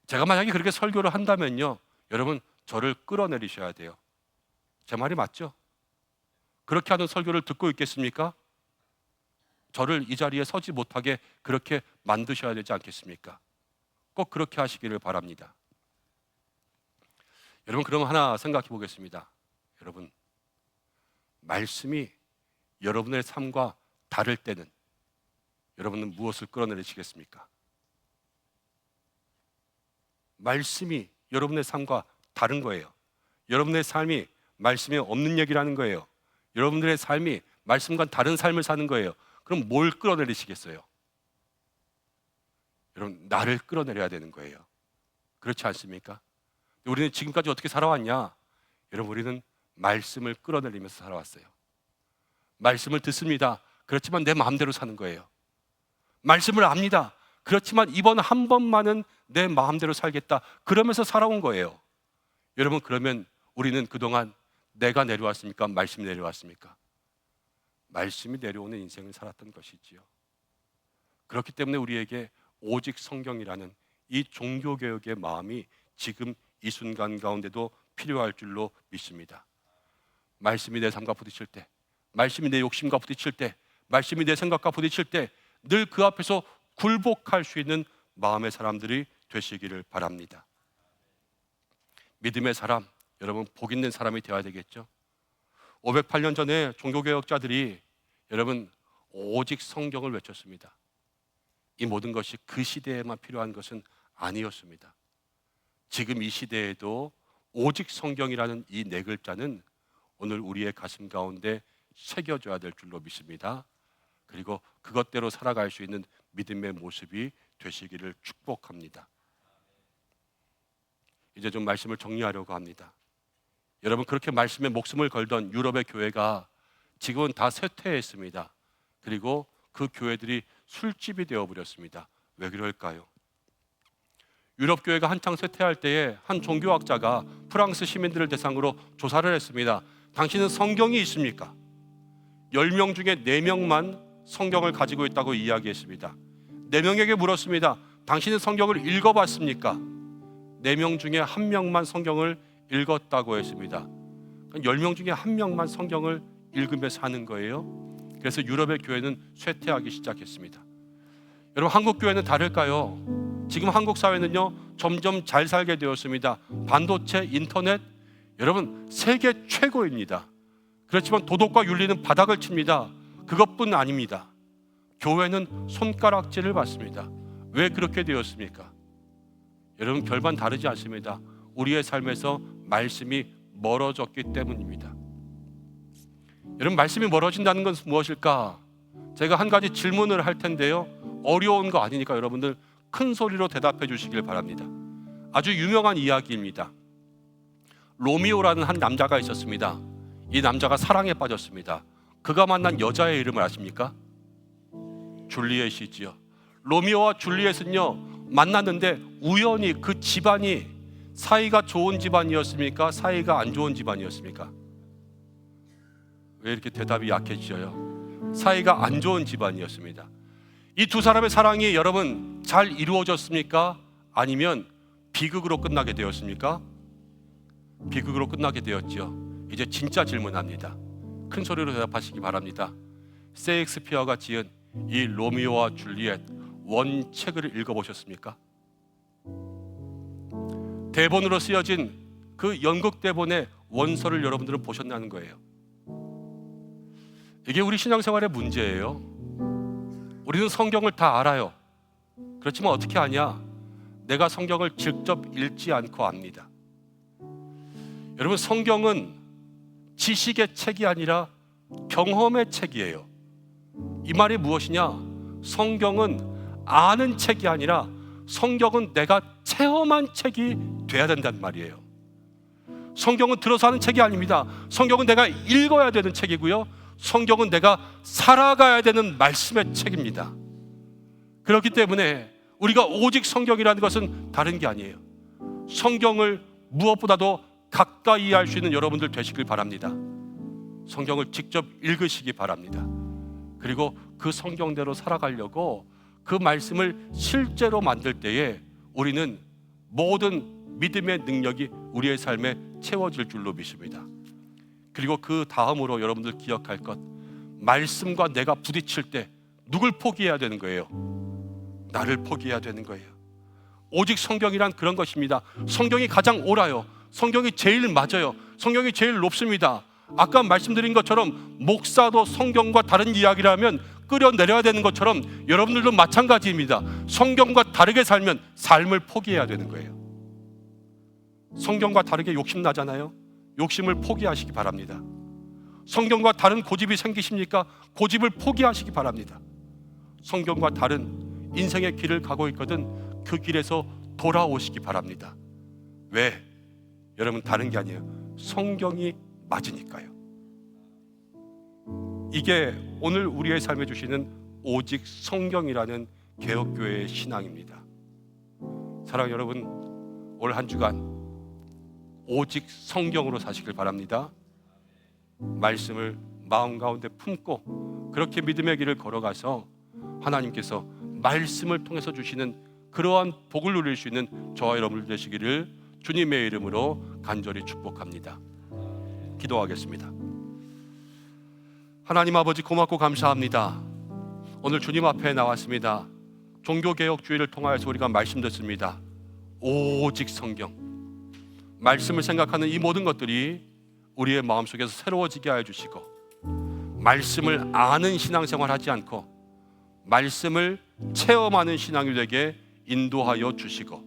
제가 만약에 그렇게 설교를 한다면요, 여러분, 저를 끌어내리셔야 돼요. 제 말이 맞죠? 그렇게 하는 설교를 듣고 있겠습니까? 저를 이 자리에 서지 못하게 그렇게 만드셔야 되지 않겠습니까? 꼭 그렇게 하시기를 바랍니다. 여러분, 그럼 하나 생각해 보겠습니다. 여러분, 말씀이 여러분의 삶과 다를 때는 여러분은 무엇을 끌어내리시겠습니까? 말씀이 여러분의 삶과 다른 거예요. 여러분의 삶이 말씀이 없는 얘기라는 거예요. 여러분들의 삶이 말씀과 다른 삶을 사는 거예요. 그럼 뭘 끌어내리시겠어요? 여러분, 나를 끌어내려야 되는 거예요. 그렇지 않습니까? 우리는 지금까지 어떻게 살아왔냐? 여러분, 우리는 말씀을 끌어내리면서 살아왔어요. 말씀을 듣습니다. 그렇지만 내 마음대로 사는 거예요. 말씀을 압니다. 그렇지만 이번 한 번만은 내 마음대로 살겠다, 그러면서 살아온 거예요. 여러분, 그러면 우리는 그동안 내가 내려왔습니까? 말씀이 내려왔습니까? 말씀이 내려오는 인생을 살았던 것이지요. 그렇기 때문에 우리에게 오직 성경이라는 이 종교개혁의 마음이 지금 이 순간 가운데도 필요할 줄로 믿습니다. 말씀이 내 삶과 부딪힐 때, 말씀이 내 욕심과 부딪힐 때, 말씀이 내 생각과 부딪힐 때 늘 그 앞에서 굴복할 수 있는 마음의 사람들이 되시기를 바랍니다. 믿음의 사람, 여러분, 복 있는 사람이 되어야 되겠죠. 508년 전에 종교개혁자들이 여러분 오직 성경을 외쳤습니다. 이 모든 것이 그 시대에만 필요한 것은 아니었습니다. 지금 이 시대에도 오직 성경이라는 이 네 글자는 오늘 우리의 가슴 가운데 새겨져야 될 줄로 믿습니다. 그리고 그것대로 살아갈 수 있는 믿음의 모습이 되시기를 축복합니다. 이제 좀 말씀을 정리하려고 합니다. 여러분, 그렇게 말씀에 목숨을 걸던 유럽의 교회가 지금은 다 쇠퇴했습니다. 그리고 그 교회들이 술집이 되어버렸습니다. 왜 그럴까요? 유럽 교회가 한창 쇠퇴할 때에 한 종교학자가 프랑스 시민들을 대상으로 조사를 했습니다. 당신은 성경이 있습니까? 10명 중에 4명만 성경을 가지고 있다고 이야기했습니다. 4명에게 물었습니다. 당신은 성경을 읽어봤습니까? 4명 중에 1명만 성경을 읽었다고 했습니다. 10명 중에 1명만 성경을 읽으며 사는 거예요. 그래서 유럽의 교회는 쇠퇴하기 시작했습니다. 여러분, 한국 교회는 다를까요? 지금 한국 사회는요 점점 잘 살게 되었습니다. 반도체, 인터넷, 여러분 세계 최고입니다. 그렇지만 도덕과 윤리는 바닥을 칩니다. 그것뿐 아닙니다. 교회는 손가락질을 받습니다. 왜 그렇게 되었습니까? 여러분, 별반 다르지 않습니다. 우리의 삶에서 말씀이 멀어졌기 때문입니다. 여러분, 말씀이 멀어진다는 것은 무엇일까? 제가 한 가지 질문을 할 텐데요, 어려운 거 아니니까 여러분들 큰 소리로 대답해 주시길 바랍니다. 아주 유명한 이야기입니다. 로미오라는 한 남자가 있었습니다. 이 남자가 사랑에 빠졌습니다. 그가 만난 여자의 이름을 아십니까? 줄리엣이지요. 로미오와 줄리엣은요 만났는데 우연히 그 집안이 사이가 좋은 집안이었습니까? 사이가 안 좋은 집안이었습니까? 왜 이렇게 대답이 약해지셔요? 사이가 안 좋은 집안이었습니다. 이 두 사람의 사랑이 여러분 잘 이루어졌습니까? 아니면 비극으로 끝나게 되었습니까? 비극으로 끝나게 되었지요. 이제 진짜 질문합니다. 큰 소리로 대답하시기 바랍니다. 셰익스피어가 지은 이 로미오와 줄리엣 원책을 읽어보셨습니까? 대본으로 쓰여진 그 연극 대본의 원서를 여러분들은 보셨냐는 거예요. 이게 우리 신앙생활의 문제예요. 우리는 성경을 다 알아요. 그렇지만 어떻게 아냐? 내가 성경을 직접 읽지 않고 압니다. 여러분, 성경은 지식의 책이 아니라 경험의 책이에요. 이 말이 무엇이냐? 성경은 아는 책이 아니라 성경은 내가 체험한 책이 돼야 된다는 말이에요. 성경은 들어서 하는 책이 아닙니다. 성경은 내가 읽어야 되는 책이고요, 성경은 내가 살아가야 되는 말씀의 책입니다. 그렇기 때문에 우리가 오직 성경이라는 것은 다른 게 아니에요. 성경을 무엇보다도 가까이 할 수 있는 여러분들 되시길 바랍니다. 성경을 직접 읽으시기 바랍니다. 그리고 그 성경대로 살아가려고 그 말씀을 실제로 만들 때에 우리는 모든 믿음의 능력이 우리의 삶에 채워질 줄로 믿습니다. 그리고 그 다음으로 여러분들 기억할 것, 말씀과 내가 부딪힐 때 누굴 포기해야 되는 거예요? 나를 포기해야 되는 거예요. 오직 성경이란 그런 것입니다. 성경이 가장 옳아요. 성경이 제일 맞아요. 성경이 제일 높습니다. 아까 말씀드린 것처럼 목사도 성경과 다른 이야기를 하면 끌어내려야 되는 것처럼 여러분들도 마찬가지입니다. 성경과 다르게 살면 삶을 포기해야 되는 거예요. 성경과 다르게 욕심나잖아요. 욕심을 포기하시기 바랍니다. 성경과 다른 고집이 생기십니까? 고집을 포기하시기 바랍니다. 성경과 다른 인생의 길을 가고 있거든 그 길에서 돌아오시기 바랍니다. 왜? 여러분, 다른 게 아니에요. 성경이 맞으니까요. 이게 오늘 우리의 삶에 주시는 오직 성경이라는 개혁교회의 신앙입니다. 사랑하는 여러분, 올 한 주간 오직 성경으로 사시길 바랍니다. 말씀을 마음 가운데 품고 그렇게 믿음의 길을 걸어가서 하나님께서 말씀을 통해서 주시는 그러한 복을 누릴 수 있는 저와 여러분들 되시기를 주님의 이름으로 간절히 축복합니다. 기도하겠습니다. 하나님 아버지, 고맙고 감사합니다. 오늘 주님 앞에 나왔습니다. 종교개혁주의를 통하여서 우리가 말씀 듣습니다. 오직 성경, 말씀을 생각하는 이 모든 것들이 우리의 마음속에서 새로워지게 하여 주시고, 말씀을 아는 신앙생활 하지 않고 말씀을 체험하는 신앙이 되게 인도하여 주시고,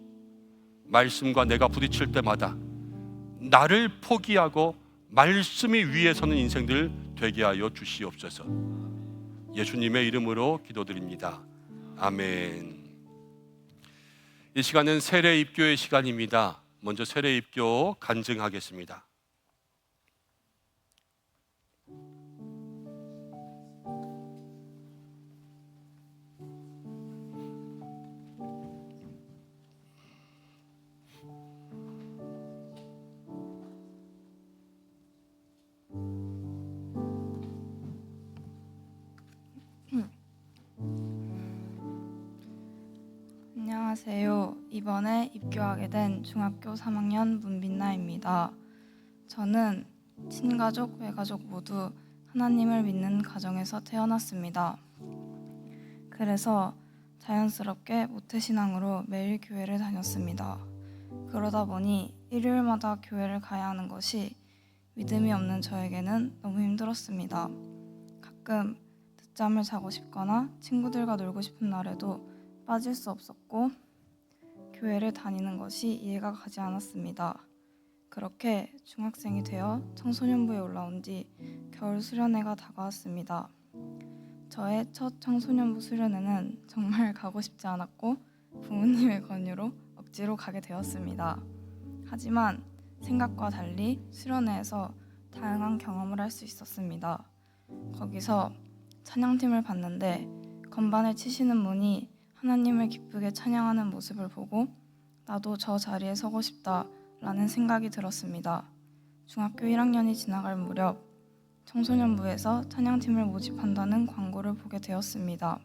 말씀과 내가 부딪힐 때마다 나를 포기하고 말씀이 위에 서는 인생들 되게 하여 주시옵소서. 예수님의 이름으로 기도드립니다. 아멘. 이 시간은 세례 입교의 시간입니다. 먼저 세례 입교 간증하겠습니다. 안녕하세요. 이번에 입교하게 된 중학교 3학년 문빈나입니다. 저는 친가족, 외가족 모두 하나님을 믿는 가정에서 태어났습니다. 그래서 자연스럽게 모태신앙으로 매일 교회를 다녔습니다. 그러다 보니 일요일마다 교회를 가야 하는 것이 믿음이 없는 저에게는 너무 힘들었습니다. 가끔 늦잠을 자고 싶거나 친구들과 놀고 싶은 날에도 빠질 수 없었고 교회를 다니는 것이 이해가 가지 않았습니다. 그렇게 중학생이 되어 청소년부에 올라온 뒤 겨울 수련회가 다가왔습니다. 저의 첫 청소년부 수련회는 정말 가고 싶지 않았고 부모님의 권유로 억지로 가게 되었습니다. 하지만 생각과 달리 수련회에서 다양한 경험을 할 수 있었습니다. 거기서 찬양팀을 봤는데 건반을 치시는 분이 하나님을 기쁘게 찬양하는 모습을 보고 나도 저 자리에 서고 싶다라는 생각이 들었습니다. 중학교 1학년이 지나갈 무렵 청소년부에서 찬양팀을 모집한다는 광고를 보게 되었습니다.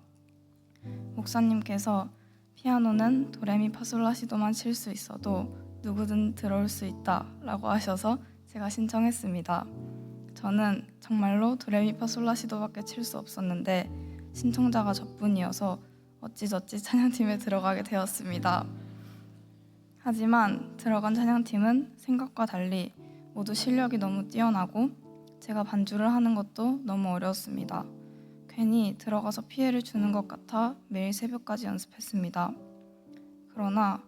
목사님께서 피아노는 도레미파솔라시도만 칠 수 있어도 누구든 들어올 수 있다라고 하셔서 제가 신청했습니다. 저는 정말로 도레미파솔라시도밖에 칠 수 없었는데 신청자가 저뿐이어서 어찌저찌 찬양팀에 들어가게 되었습니다. 하지만 들어간 찬양팀은 생각과 달리 모두 실력이 너무 뛰어나고 제가 반주를 하는 것도 너무 어려웠습니다. 괜히 들어가서 피해를 주는 것 같아 매일 새벽까지 연습했습니다. 그러나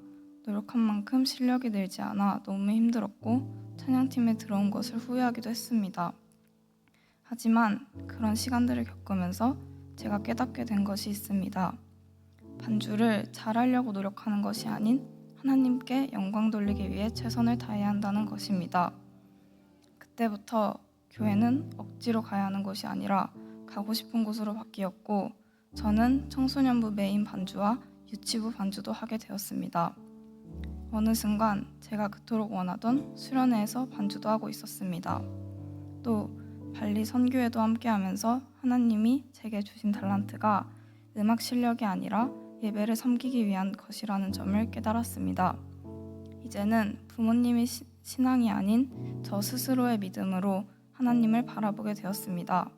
노력한 만큼 실력이 늘지 않아 너무 힘들었고 찬양팀에 들어온 것을 후회하기도 했습니다. 하지만 그런 시간들을 겪으면서 제가 깨닫게 된 것이 있습니다. 반주를 잘하려고 노력하는 것이 아닌 하나님께 영광 돌리기 위해 최선을 다해야 한다는 것입니다. 그때부터 교회는 억지로 가야 하는 것이 아니라 가고 싶은 곳으로 바뀌었고 저는 청소년부 메인 반주와 유치부 반주도 하게 되었습니다. 어느 순간 제가 그토록 원하던 수련회에서 반주도 하고 있었습니다. 또 발리 선교회도 함께하면서 하나님이 제게 주신 달란트가 음악 실력이 아니라 예배를 섬기기 위한 것이라는 점을 깨달았습니다. 이제는 부모님의 신앙이 아닌 저 스스로의 믿음으로 하나님을 바라보게 되었습니다.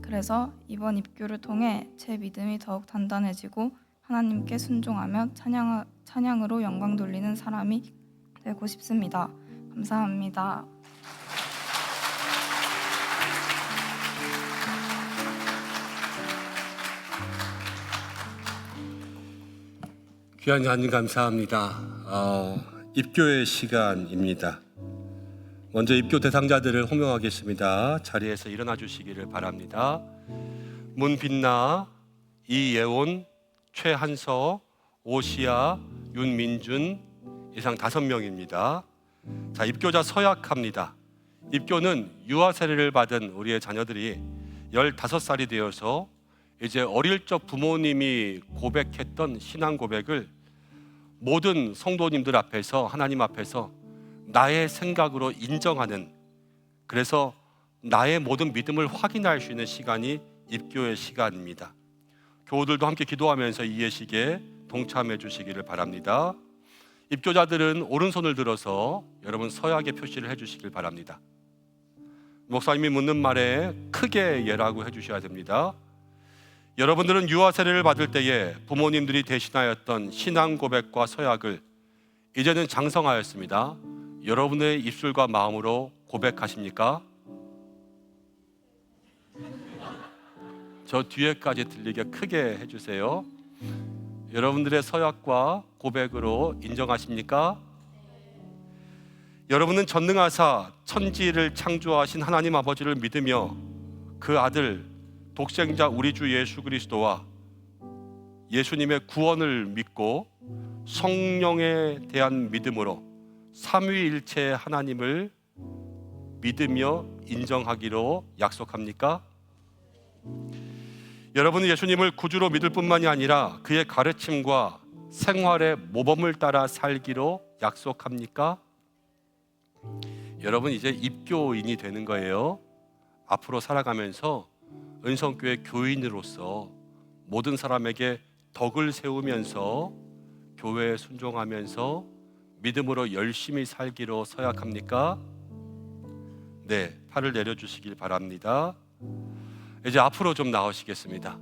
그래서 이번 입교를 통해 제 믿음이 더욱 단단해지고 하나님께 순종하며 찬양으로 영광 돌리는 사람이 되고 싶습니다. 감사합니다. 귀한 하나님 감사합니다. 입교의 시간입니다. 먼저 입교 대상자들을 호명하겠습니다. 자리에서 일어나 주시기를 바랍니다. 문빛나, 이예온, 최한서, 오시아, 윤민준 이상 5명입니다. 자, 입교자 서약합니다. 입교는 유아 세례를 받은 우리의 자녀들이 15살이 되어서 이제 어릴 적 부모님이 고백했던 신앙 고백을 모든 성도님들 앞에서 하나님 앞에서 나의 생각으로 인정하는, 그래서 나의 모든 믿음을 확인할 수 있는 시간이 입교의 시간입니다. 교우들도 함께 기도하면서 이 예식에 동참해 주시기를 바랍니다. 입교자들은 오른손을 들어서 여러분 서약의 표시를 해주시길 바랍니다. 목사님이 묻는 말에 크게 예라고 해주셔야 됩니다. 여러분들은 유아 세례를 받을 때에 부모님들이 대신하였던 신앙 고백과 서약을 이제는 장성하였습니다. 여러분의 입술과 마음으로 고백하십니까? 저 뒤에까지 들리게 크게 해주세요. 여러분들의 서약과 고백으로 인정하십니까? 여러분은 전능하사 천지를 창조하신 하나님 아버지를 믿으며 그 아들 독생자 우리 주 예수 그리스도와 예수님의 구원을 믿고 성령에 대한 믿음으로 삼위일체 하나님을 믿으며 인정하기로 약속합니까? 여러분은 예수님을 구주로 믿을 뿐만이 아니라 그의 가르침과 생활의 모범을 따라 살기로 약속합니까? 여러분 이제 입교인이 되는 거예요. 앞으로 살아가면서 은성교회 교인으로서 모든 사람에게 덕을 세우면서 교회에 순종하면서 믿음으로 열심히 살기로 서약합니까? 네, 팔을 내려주시길 바랍니다. 이제 앞으로 좀 나오시겠습니다.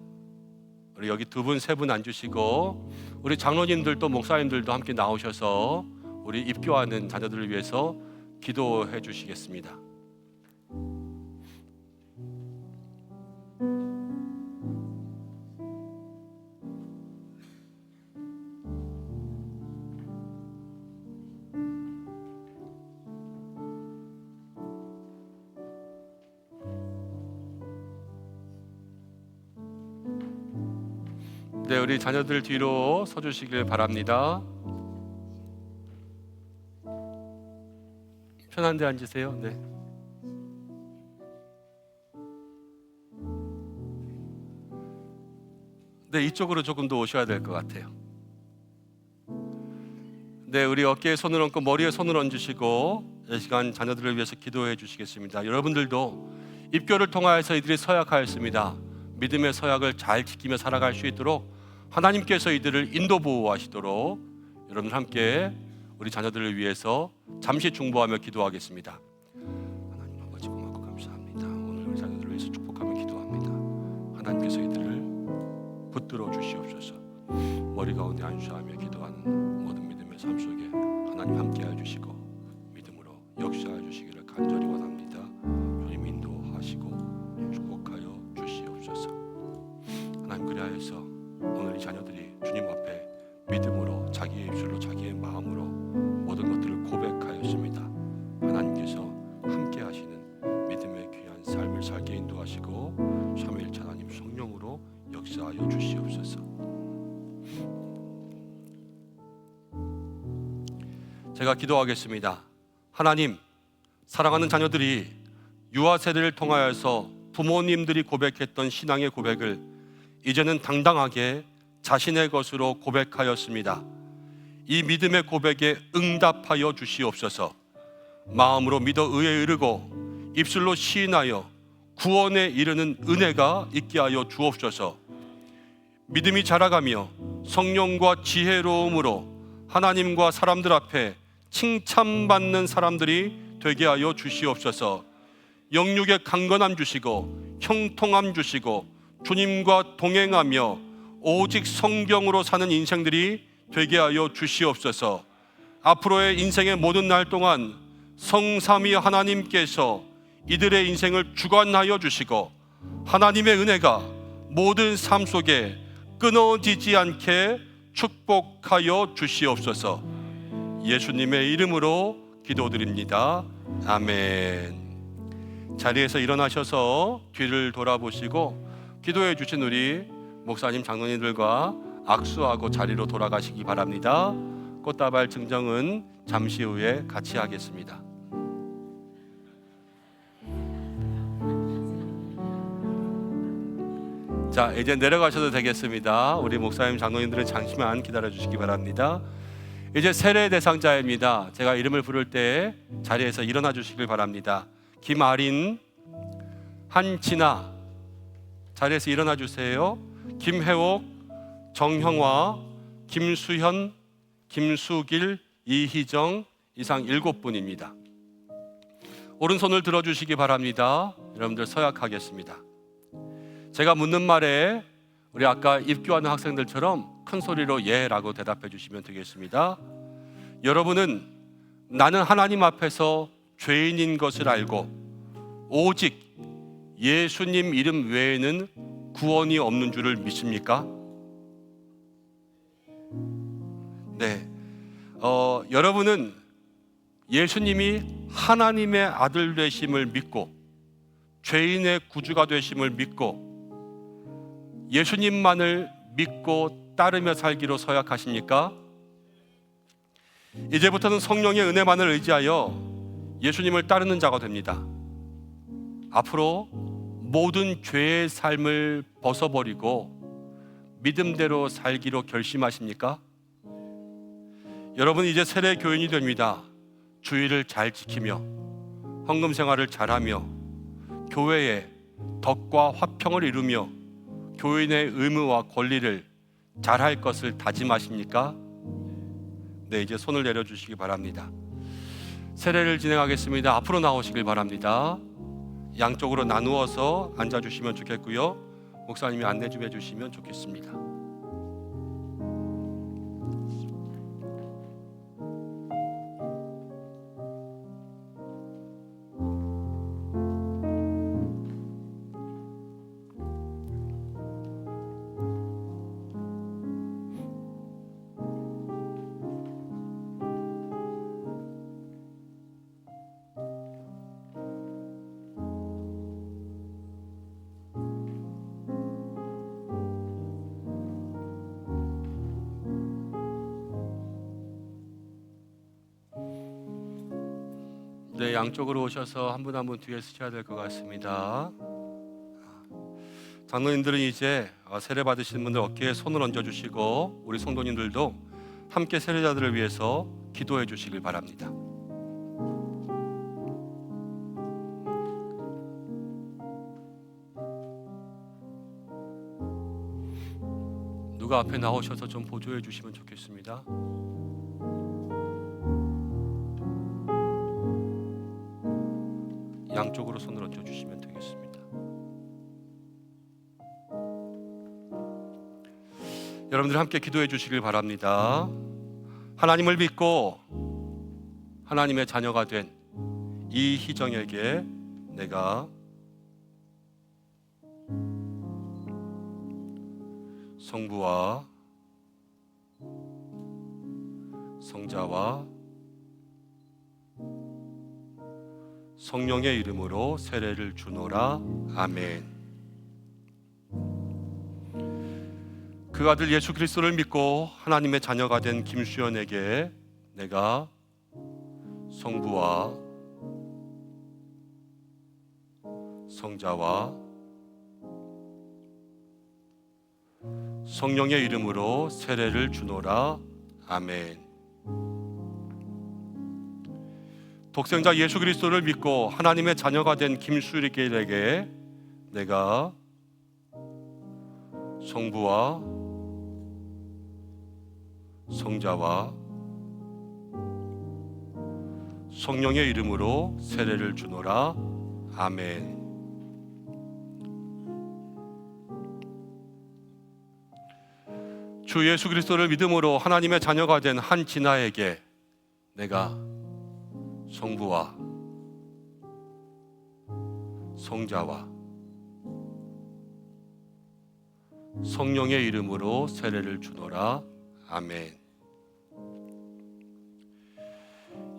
우리 여기 두 분, 세 분 앉으시고 우리 장로님들도 목사님들도 함께 나오셔서 우리 입교하는 자녀들을 위해서 기도해 주시겠습니다. 네, 우리 자녀들 뒤로 서주시길 바랍니다. 편한 데 앉으세요. 네. 네, 이쪽으로 조금 더 오셔야 될 것 같아요. 네, 우리 어깨에 손을 얹고 머리에 손을 얹으시고 이 시간 자녀들을 위해서 기도해 주시겠습니다. 여러분들도 입교를 통하여서 이들이 서약하였습니다. 믿음의 서약을 잘 지키며 살아갈 수 있도록 하나님께서 이들을 인도 보호하시도록 여러분 함께 우리 자녀들을 위해서 잠시 중보하며 기도하겠습니다. 하나님 아버지 고맙고 감사합니다. 오늘 우리 자녀들을 위해서 축복하며 기도합니다. 하나님께서 이들을 붙들어 주시옵소서. 머리 가운데 안수하며 기도하는 모든 믿음의 삶 속에 하나님 함께하여 주시고 믿음으로 역사하여 주시기를 간절히 원합니다. 주님 인도하시고 축복하여 주시옵소서. 하나님 그리하여서 오늘 이 자녀들이 주님 앞에 믿음으로 자기의 입술로 자기의 마음으로 모든 것들을 고백하였습니다. 하나님께서 함께 하시는 믿음의 귀한 삶을 살게 인도하시고 삼위일체 하나님 성령으로 역사하여 주시옵소서. 제가 기도하겠습니다. 하나님, 사랑하는 자녀들이 유아 세대를 통하여서 부모님들이 고백했던 신앙의 고백을 이제는 당당하게 자신의 것으로 고백하였습니다. 이 믿음의 고백에 응답하여 주시옵소서. 마음으로 믿어 의에 이르고 입술로 시인하여 구원에 이르는 은혜가 있게 하여 주옵소서. 믿음이 자라가며 성령과 지혜로움으로 하나님과 사람들 앞에 칭찬받는 사람들이 되게 하여 주시옵소서. 영육의 강건함 주시고 형통함 주시고 주님과 동행하며 오직 성경으로 사는 인생들이 되게 하여 주시옵소서. 앞으로의 인생의 모든 날 동안 성삼위 하나님께서 이들의 인생을 주관하여 주시고 하나님의 은혜가 모든 삶 속에 끊어지지 않게 축복하여 주시옵소서. 예수님의 이름으로 기도드립니다. 아멘. 자리에서 일어나셔서 뒤를 돌아보시고 기도해 주신 우리 목사님 장로님들과 악수하고 자리로 돌아가시기 바랍니다. 꽃다발 증정은 잠시 후에 같이 하겠습니다. 자, 이제 내려가셔도 되겠습니다. 우리 목사님 장로님들은 잠시만 기다려 주시기 바랍니다. 이제 세례 대상자입니다. 제가 이름을 부를 때 자리에서 일어나 주시길 바랍니다. 김아린, 한진아, 자리에서 일어나 주세요. 김혜옥, 정형화, 김수현, 김수길, 이희정, 이상 7분입니다. 오른손을 들어주시기 바랍니다. 여러분들 서약하겠습니다. 제가 묻는 말에 우리 아까 입교하는 학생들처럼 큰 소리로 예라고 대답해 주시면 되겠습니다. 여러분은 나는 하나님 앞에서 죄인인 것을 알고 오직 예수님 이름 외에는 구원이 없는 줄을 믿습니까? 네. 여러분은 예수님이 하나님의 아들 되심을 믿고 죄인의 구주가 되심을 믿고 예수님만을 믿고 따르며 살기로 서약하십니까? 이제부터는 성령의 은혜만을 의지하여 예수님을 따르는 자가 됩니다. 앞으로 모든 죄의 삶을 벗어버리고 믿음대로 살기로 결심하십니까? 여러분 이제 세례 교인이 됩니다. 주의를 잘 지키며 헌금 생활을 잘하며 교회에 덕과 화평을 이루며 교인의 의무와 권리를 잘할 것을 다짐하십니까? 네, 이제 손을 내려주시기 바랍니다. 세례를 진행하겠습니다. 앞으로 나오시길 바랍니다. 양쪽으로 나누어서 앉아주시면 좋겠고요. 목사님이 안내 좀 해주시면 좋겠습니다. 네, 양쪽으로 오셔서 한 분 한 분 뒤에 서셔야 될 것 같습니다. 장로님들은 이제 세례 받으시는 분들 어깨에 손을 얹어주시고 우리 성도님들도 함께 세례자들을 위해서 기도해 주시길 바랍니다. 누가 앞에 나오셔서 좀 보조해 주시면 좋겠습니다. 양쪽으로 손을 얹어 주시면 되겠습니다. 여러분들 함께 기도해 주시길 바랍니다. 하나님을 믿고 하나님의 자녀가 된 이희정에게 내가 성부와 성자와 성령의 이름으로 세례를 주노라. 아멘. 그 아들 예수 그리스도를 믿고 하나님의 자녀가 된 김수연에게 내가 성부와 성자와 성령의 이름으로 세례를 주노라. 아멘. 독생자 예수 그리스도를 믿고 하나님의 자녀가 된 김수일에게 내가 성부와 성자와 성령의 이름으로 세례를 주노라. 아멘. 주 예수 그리스도를 믿음으로 하나님의 자녀가 된 한진아에게 내가 성부와 성자와 성령의 이름으로 세례를 주노라. 아멘.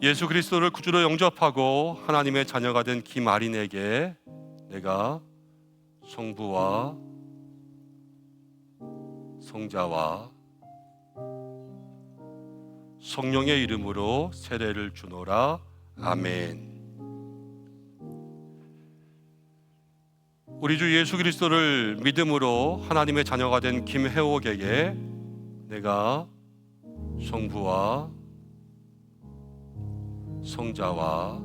예수 그리스도를 구주로 영접하고 하나님의 자녀가 된 김아린에게 내가 성부와 성자와 성령의 이름으로 세례를 주노라. 아멘. 우리 주 예수 그리스도를 믿음으로 하나님의 자녀가 된 김혜옥에게 내가 성부와 성자와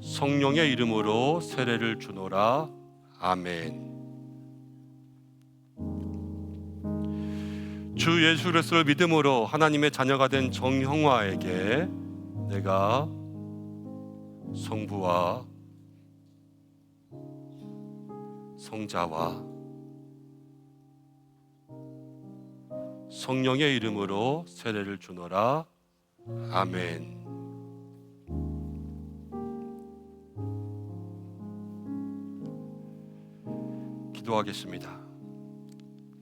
성령의 이름으로 세례를 주노라. 아멘. 주 예수 그리스도를 믿음으로 하나님의 자녀가 된 정형화에게 내가 성부와 성자와 성령의 이름으로 세례를 주노라. 아멘. 기도하겠습니다.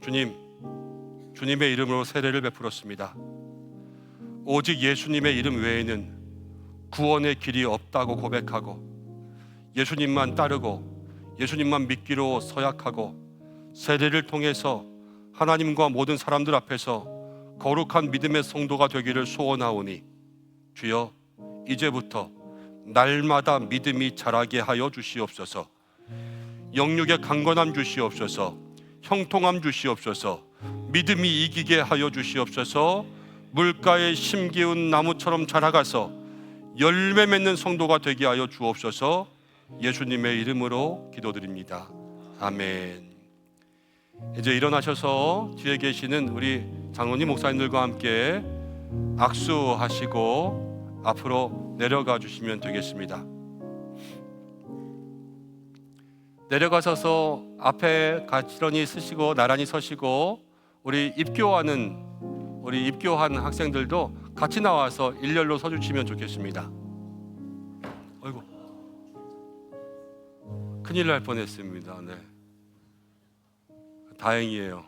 주님의 이름으로 세례를 베풀었습니다. 오직 예수님의 이름 외에는 구원의 길이 없다고 고백하고 예수님만 따르고 예수님만 믿기로 서약하고 세례를 통해서 하나님과 모든 사람들 앞에서 거룩한 믿음의 성도가 되기를 소원하오니 주여 이제부터 날마다 믿음이 자라게 하여 주시옵소서. 영육의 강건함 주시옵소서. 형통함 주시옵소서. 믿음이 이기게 하여 주시옵소서. 물가에 심기운 나무처럼 자라가서 열매 맺는 성도가 되게 하여 주옵소서. 예수님의 이름으로 기도드립니다. 아멘. 이제 일어나셔서 뒤에 계시는 우리 장로님 목사님들과 함께 악수하시고 앞으로 내려가 주시면 되겠습니다. 내려가셔서 앞에 가지런히 서시고 나란히 서시고 우리 입교한 학생들도 같이 나와서 일렬로 서주시면 좋겠습니다. 아이고, 큰일 날 뻔했습니다. 네, 다행이에요.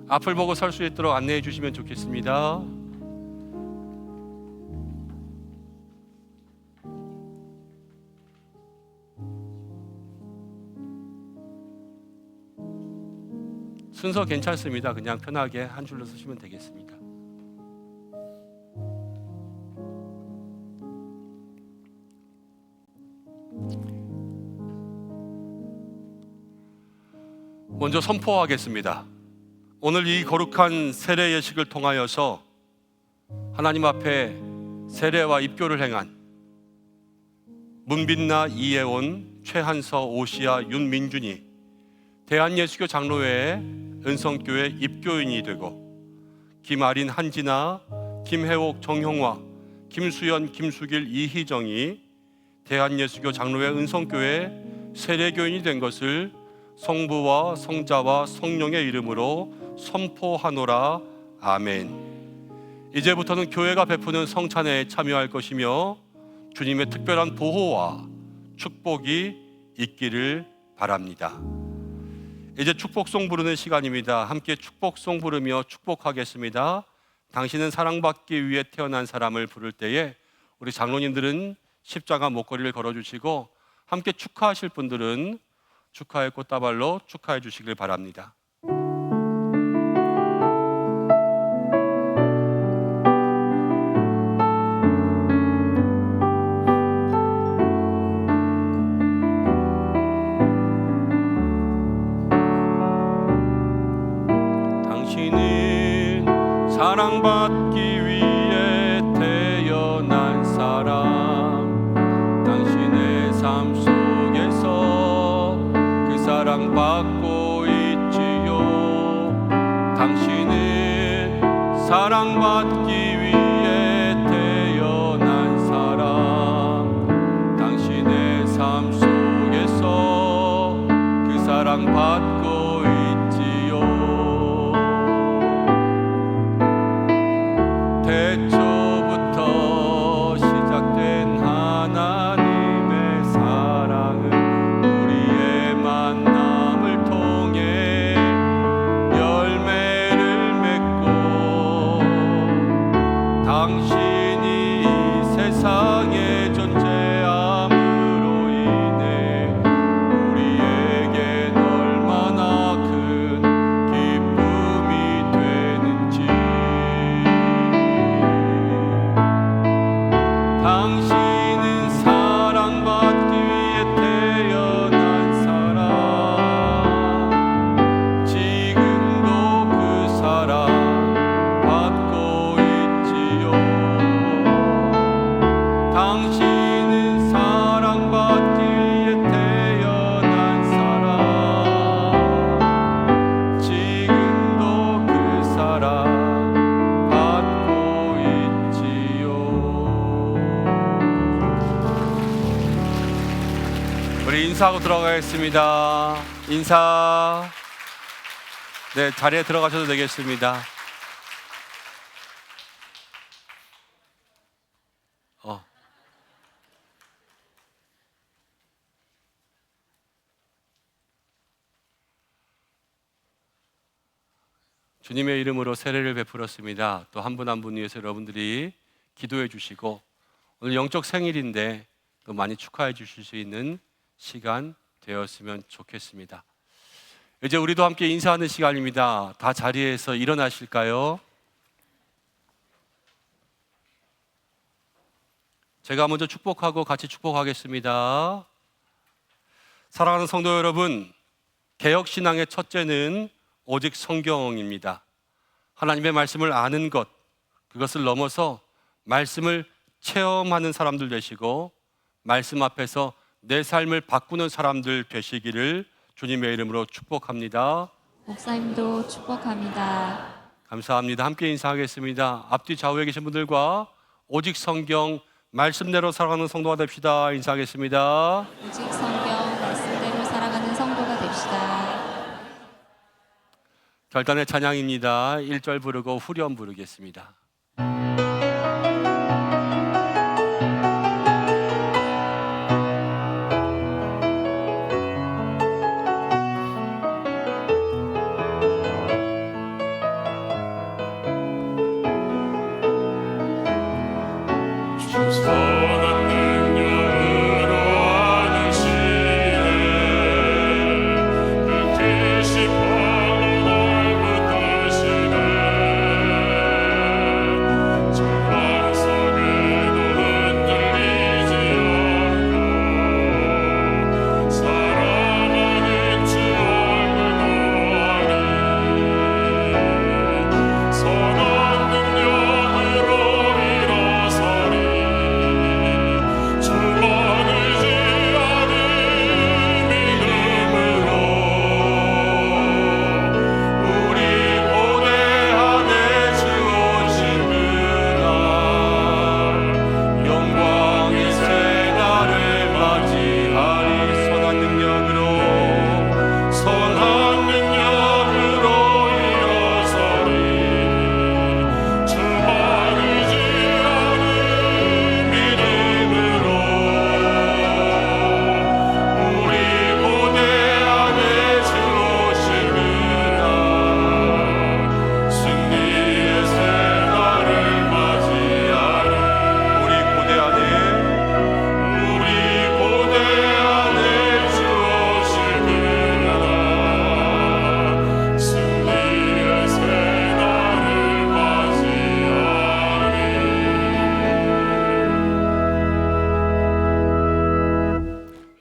앞을 보고 설 수 있도록 안내해 주시면 좋겠습니다. 순서 괜찮습니다. 그냥 편하게 한 줄로 쓰시면 되겠습니다. 먼저 선포하겠습니다. 오늘 이 거룩한 세례 예식을 통하여서 하나님 앞에 세례와 입교를 행한 문빛나 이예온, 최한서, 오시아, 윤민준이 대한예수교 장로회의 은성교회 입교인이 되고 김아린, 한진아, 김혜옥, 정형화, 김수연, 김수길, 이희정이 대한예수교 장로회 은성교회 세례교인이 된 것을 성부와 성자와 성령의 이름으로 선포하노라. 아멘. 이제부터는 교회가 베푸는 성찬회에 참여할 것이며 주님의 특별한 보호와 축복이 있기를 바랍니다. 이제 축복송 부르는 시간입니다. 함께 축복송 부르며 축복하겠습니다. 당신은 사랑받기 위해 태어난 사람을 부를 때에 우리 장로님들은 십자가 목걸이를 걸어주시고 함께 축하하실 분들은 축하의 꽃다발로 축하해 주시길 바랍니다. 당신은 사랑받기 위해 태어난 사람, 당신의 삶 속에서 그 사랑받고 있지요. 당신은 사랑받기 위해 태어난 사람, 당신의 삶 속에서 그 사랑받고 있지요. 태초부터 시작된 하나님의 사랑은 우리의 만남을 통해 열매를 맺고 당신이 이 세상에 존재함으로 인해 우리에겐 얼마나 큰 기쁨이 되는지. 당신은 사랑받기 위해 태어난 사람, 지금도 그 사랑 받고 있지요. 당신은 사랑받기 위해 태어난 사람, 지금도 그 사랑 받고 있지요. 우리 인사하고 들어가겠습니다. 인사. 네, 자리에 들어가셔도 되겠습니다. 주님의 이름으로 세례를 베풀었습니다. 또 한 분 한 분 위해서 여러분들이 기도해 주시고 오늘 영적 생일인데 또 많이 축하해 주실 수 있는 시간 되었으면 좋겠습니다. 이제 우리도 함께 인사하는 시간입니다. 다 자리에서 일어나실까요? 제가 먼저 축복하고 같이 축복하겠습니다. 사랑하는 성도 여러분, 개혁신앙의 첫째는 오직 성경입니다. 하나님의 말씀을 아는 것, 그것을 넘어서 말씀을 체험하는 사람들 되시고 말씀 앞에서 내 삶을 바꾸는 사람들 되시기를 주님의 이름으로 축복합니다. 목사님도 축복합니다. 감사합니다. 함께 인사하겠습니다. 앞뒤 좌우에 계신 분들과 오직 성경 말씀대로 살아가는 성도가 됩시다. 인사하겠습니다. 오직 성경 말씀대로 살아가는 성도가 됩시다. 결단의 찬양입니다. 1절 부르고 후렴 부르겠습니다.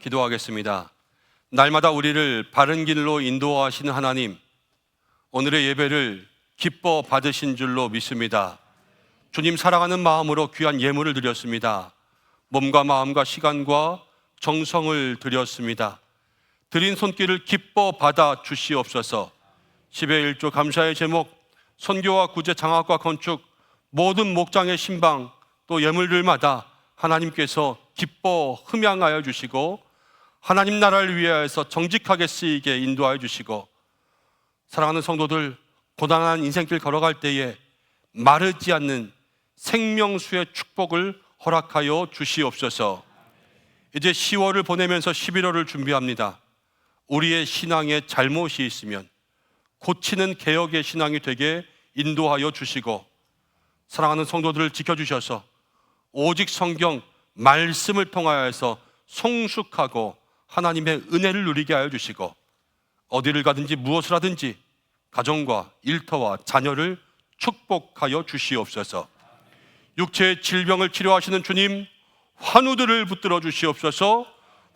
기도하겠습니다. 날마다 우리를 바른 길로 인도하시는 하나님, 오늘의 예배를 기뻐 받으신 줄로 믿습니다. 주님 사랑하는 마음으로 귀한 예물을 드렸습니다. 몸과 마음과 시간과 정성을 드렸습니다. 드린 손길을 기뻐 받아 주시옵소서. 10의 1조 감사의 제목, 선교와 구제, 장학과 건축, 모든 목장의 신방 또 예물들마다 하나님께서 기뻐 흠양하여 주시고 하나님 나라를 위하여서 정직하게 쓰이게 인도하여 주시고, 사랑하는 성도들 고단한 인생길 걸어갈 때에 마르지 않는 생명수의 축복을 허락하여 주시옵소서. 이제 10월을 보내면서 11월을 준비합니다. 우리의 신앙에 잘못이 있으면 고치는 개혁의 신앙이 되게 인도하여 주시고, 사랑하는 성도들을 지켜주셔서 오직 성경 말씀을 통하여서 성숙하고 하나님의 은혜를 누리게 하여 주시고, 어디를 가든지 무엇을 하든지 가정과 일터와 자녀를 축복하여 주시옵소서. 육체의 질병을 치료하시는 주님, 환우들을 붙들어 주시옵소서.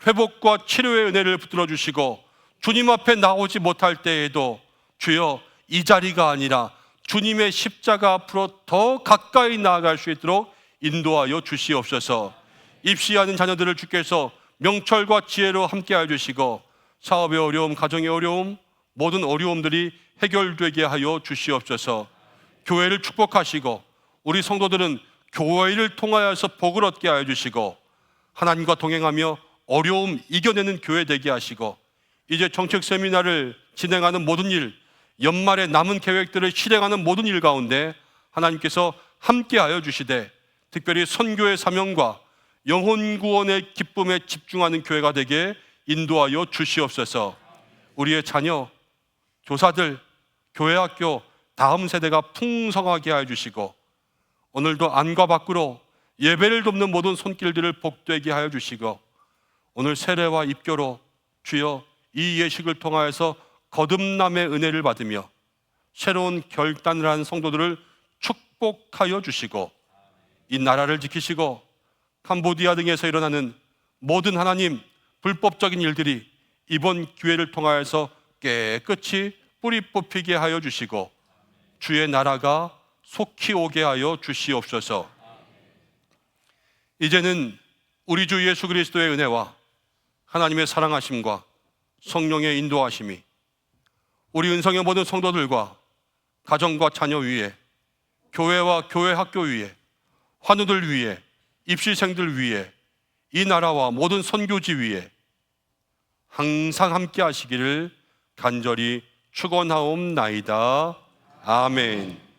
회복과 치료의 은혜를 붙들어 주시고, 주님 앞에 나오지 못할 때에도 주여 이 자리가 아니라 주님의 십자가 앞으로 더 가까이 나아갈 수 있도록 인도하여 주시옵소서. 입시하는 자녀들을 주께서 명철과 지혜로 함께하여 주시고, 사업의 어려움, 가정의 어려움, 모든 어려움들이 해결되게 하여 주시옵소서. 교회를 축복하시고 우리 성도들은 교회를 통하여서 복을 얻게 하여 주시고, 하나님과 동행하며 어려움 이겨내는 교회 되게 하시고, 이제 정책 세미나를 진행하는 모든 일, 연말에 남은 계획들을 실행하는 모든 일 가운데 하나님께서 함께하여 주시되, 특별히 선교의 사명과 영혼 구원의 기쁨에 집중하는 교회가 되게 인도하여 주시옵소서. 우리의 자녀, 교사들, 교회 학교 다음 세대가 풍성하게 하여 주시고, 오늘도 안과 밖으로 예배를 돕는 모든 손길들을 복되게 하여 주시고, 오늘 세례와 입교로 주여 이 예식을 통하여서 거듭남의 은혜를 받으며 새로운 결단을 한 성도들을 축복하여 주시고, 이 나라를 지키시고 캄보디아 등에서 일어나는 모든 하나님 불법적인 일들이 이번 기회를 통하여서 깨끗이 뿌리 뽑히게 하여 주시고, 주의 나라가 속히 오게 하여 주시옵소서. 이제는 우리 주 예수 그리스도의 은혜와 하나님의 사랑하심과 성령의 인도하심이 우리 은성의 모든 성도들과 가정과 자녀 위에, 교회와 교회 학교 위에, 환우들 위에, 입시생들 위에, 이 나라와 모든 선교지 위에 항상 함께 하시기를 간절히 축원하옵나이다. 아멘.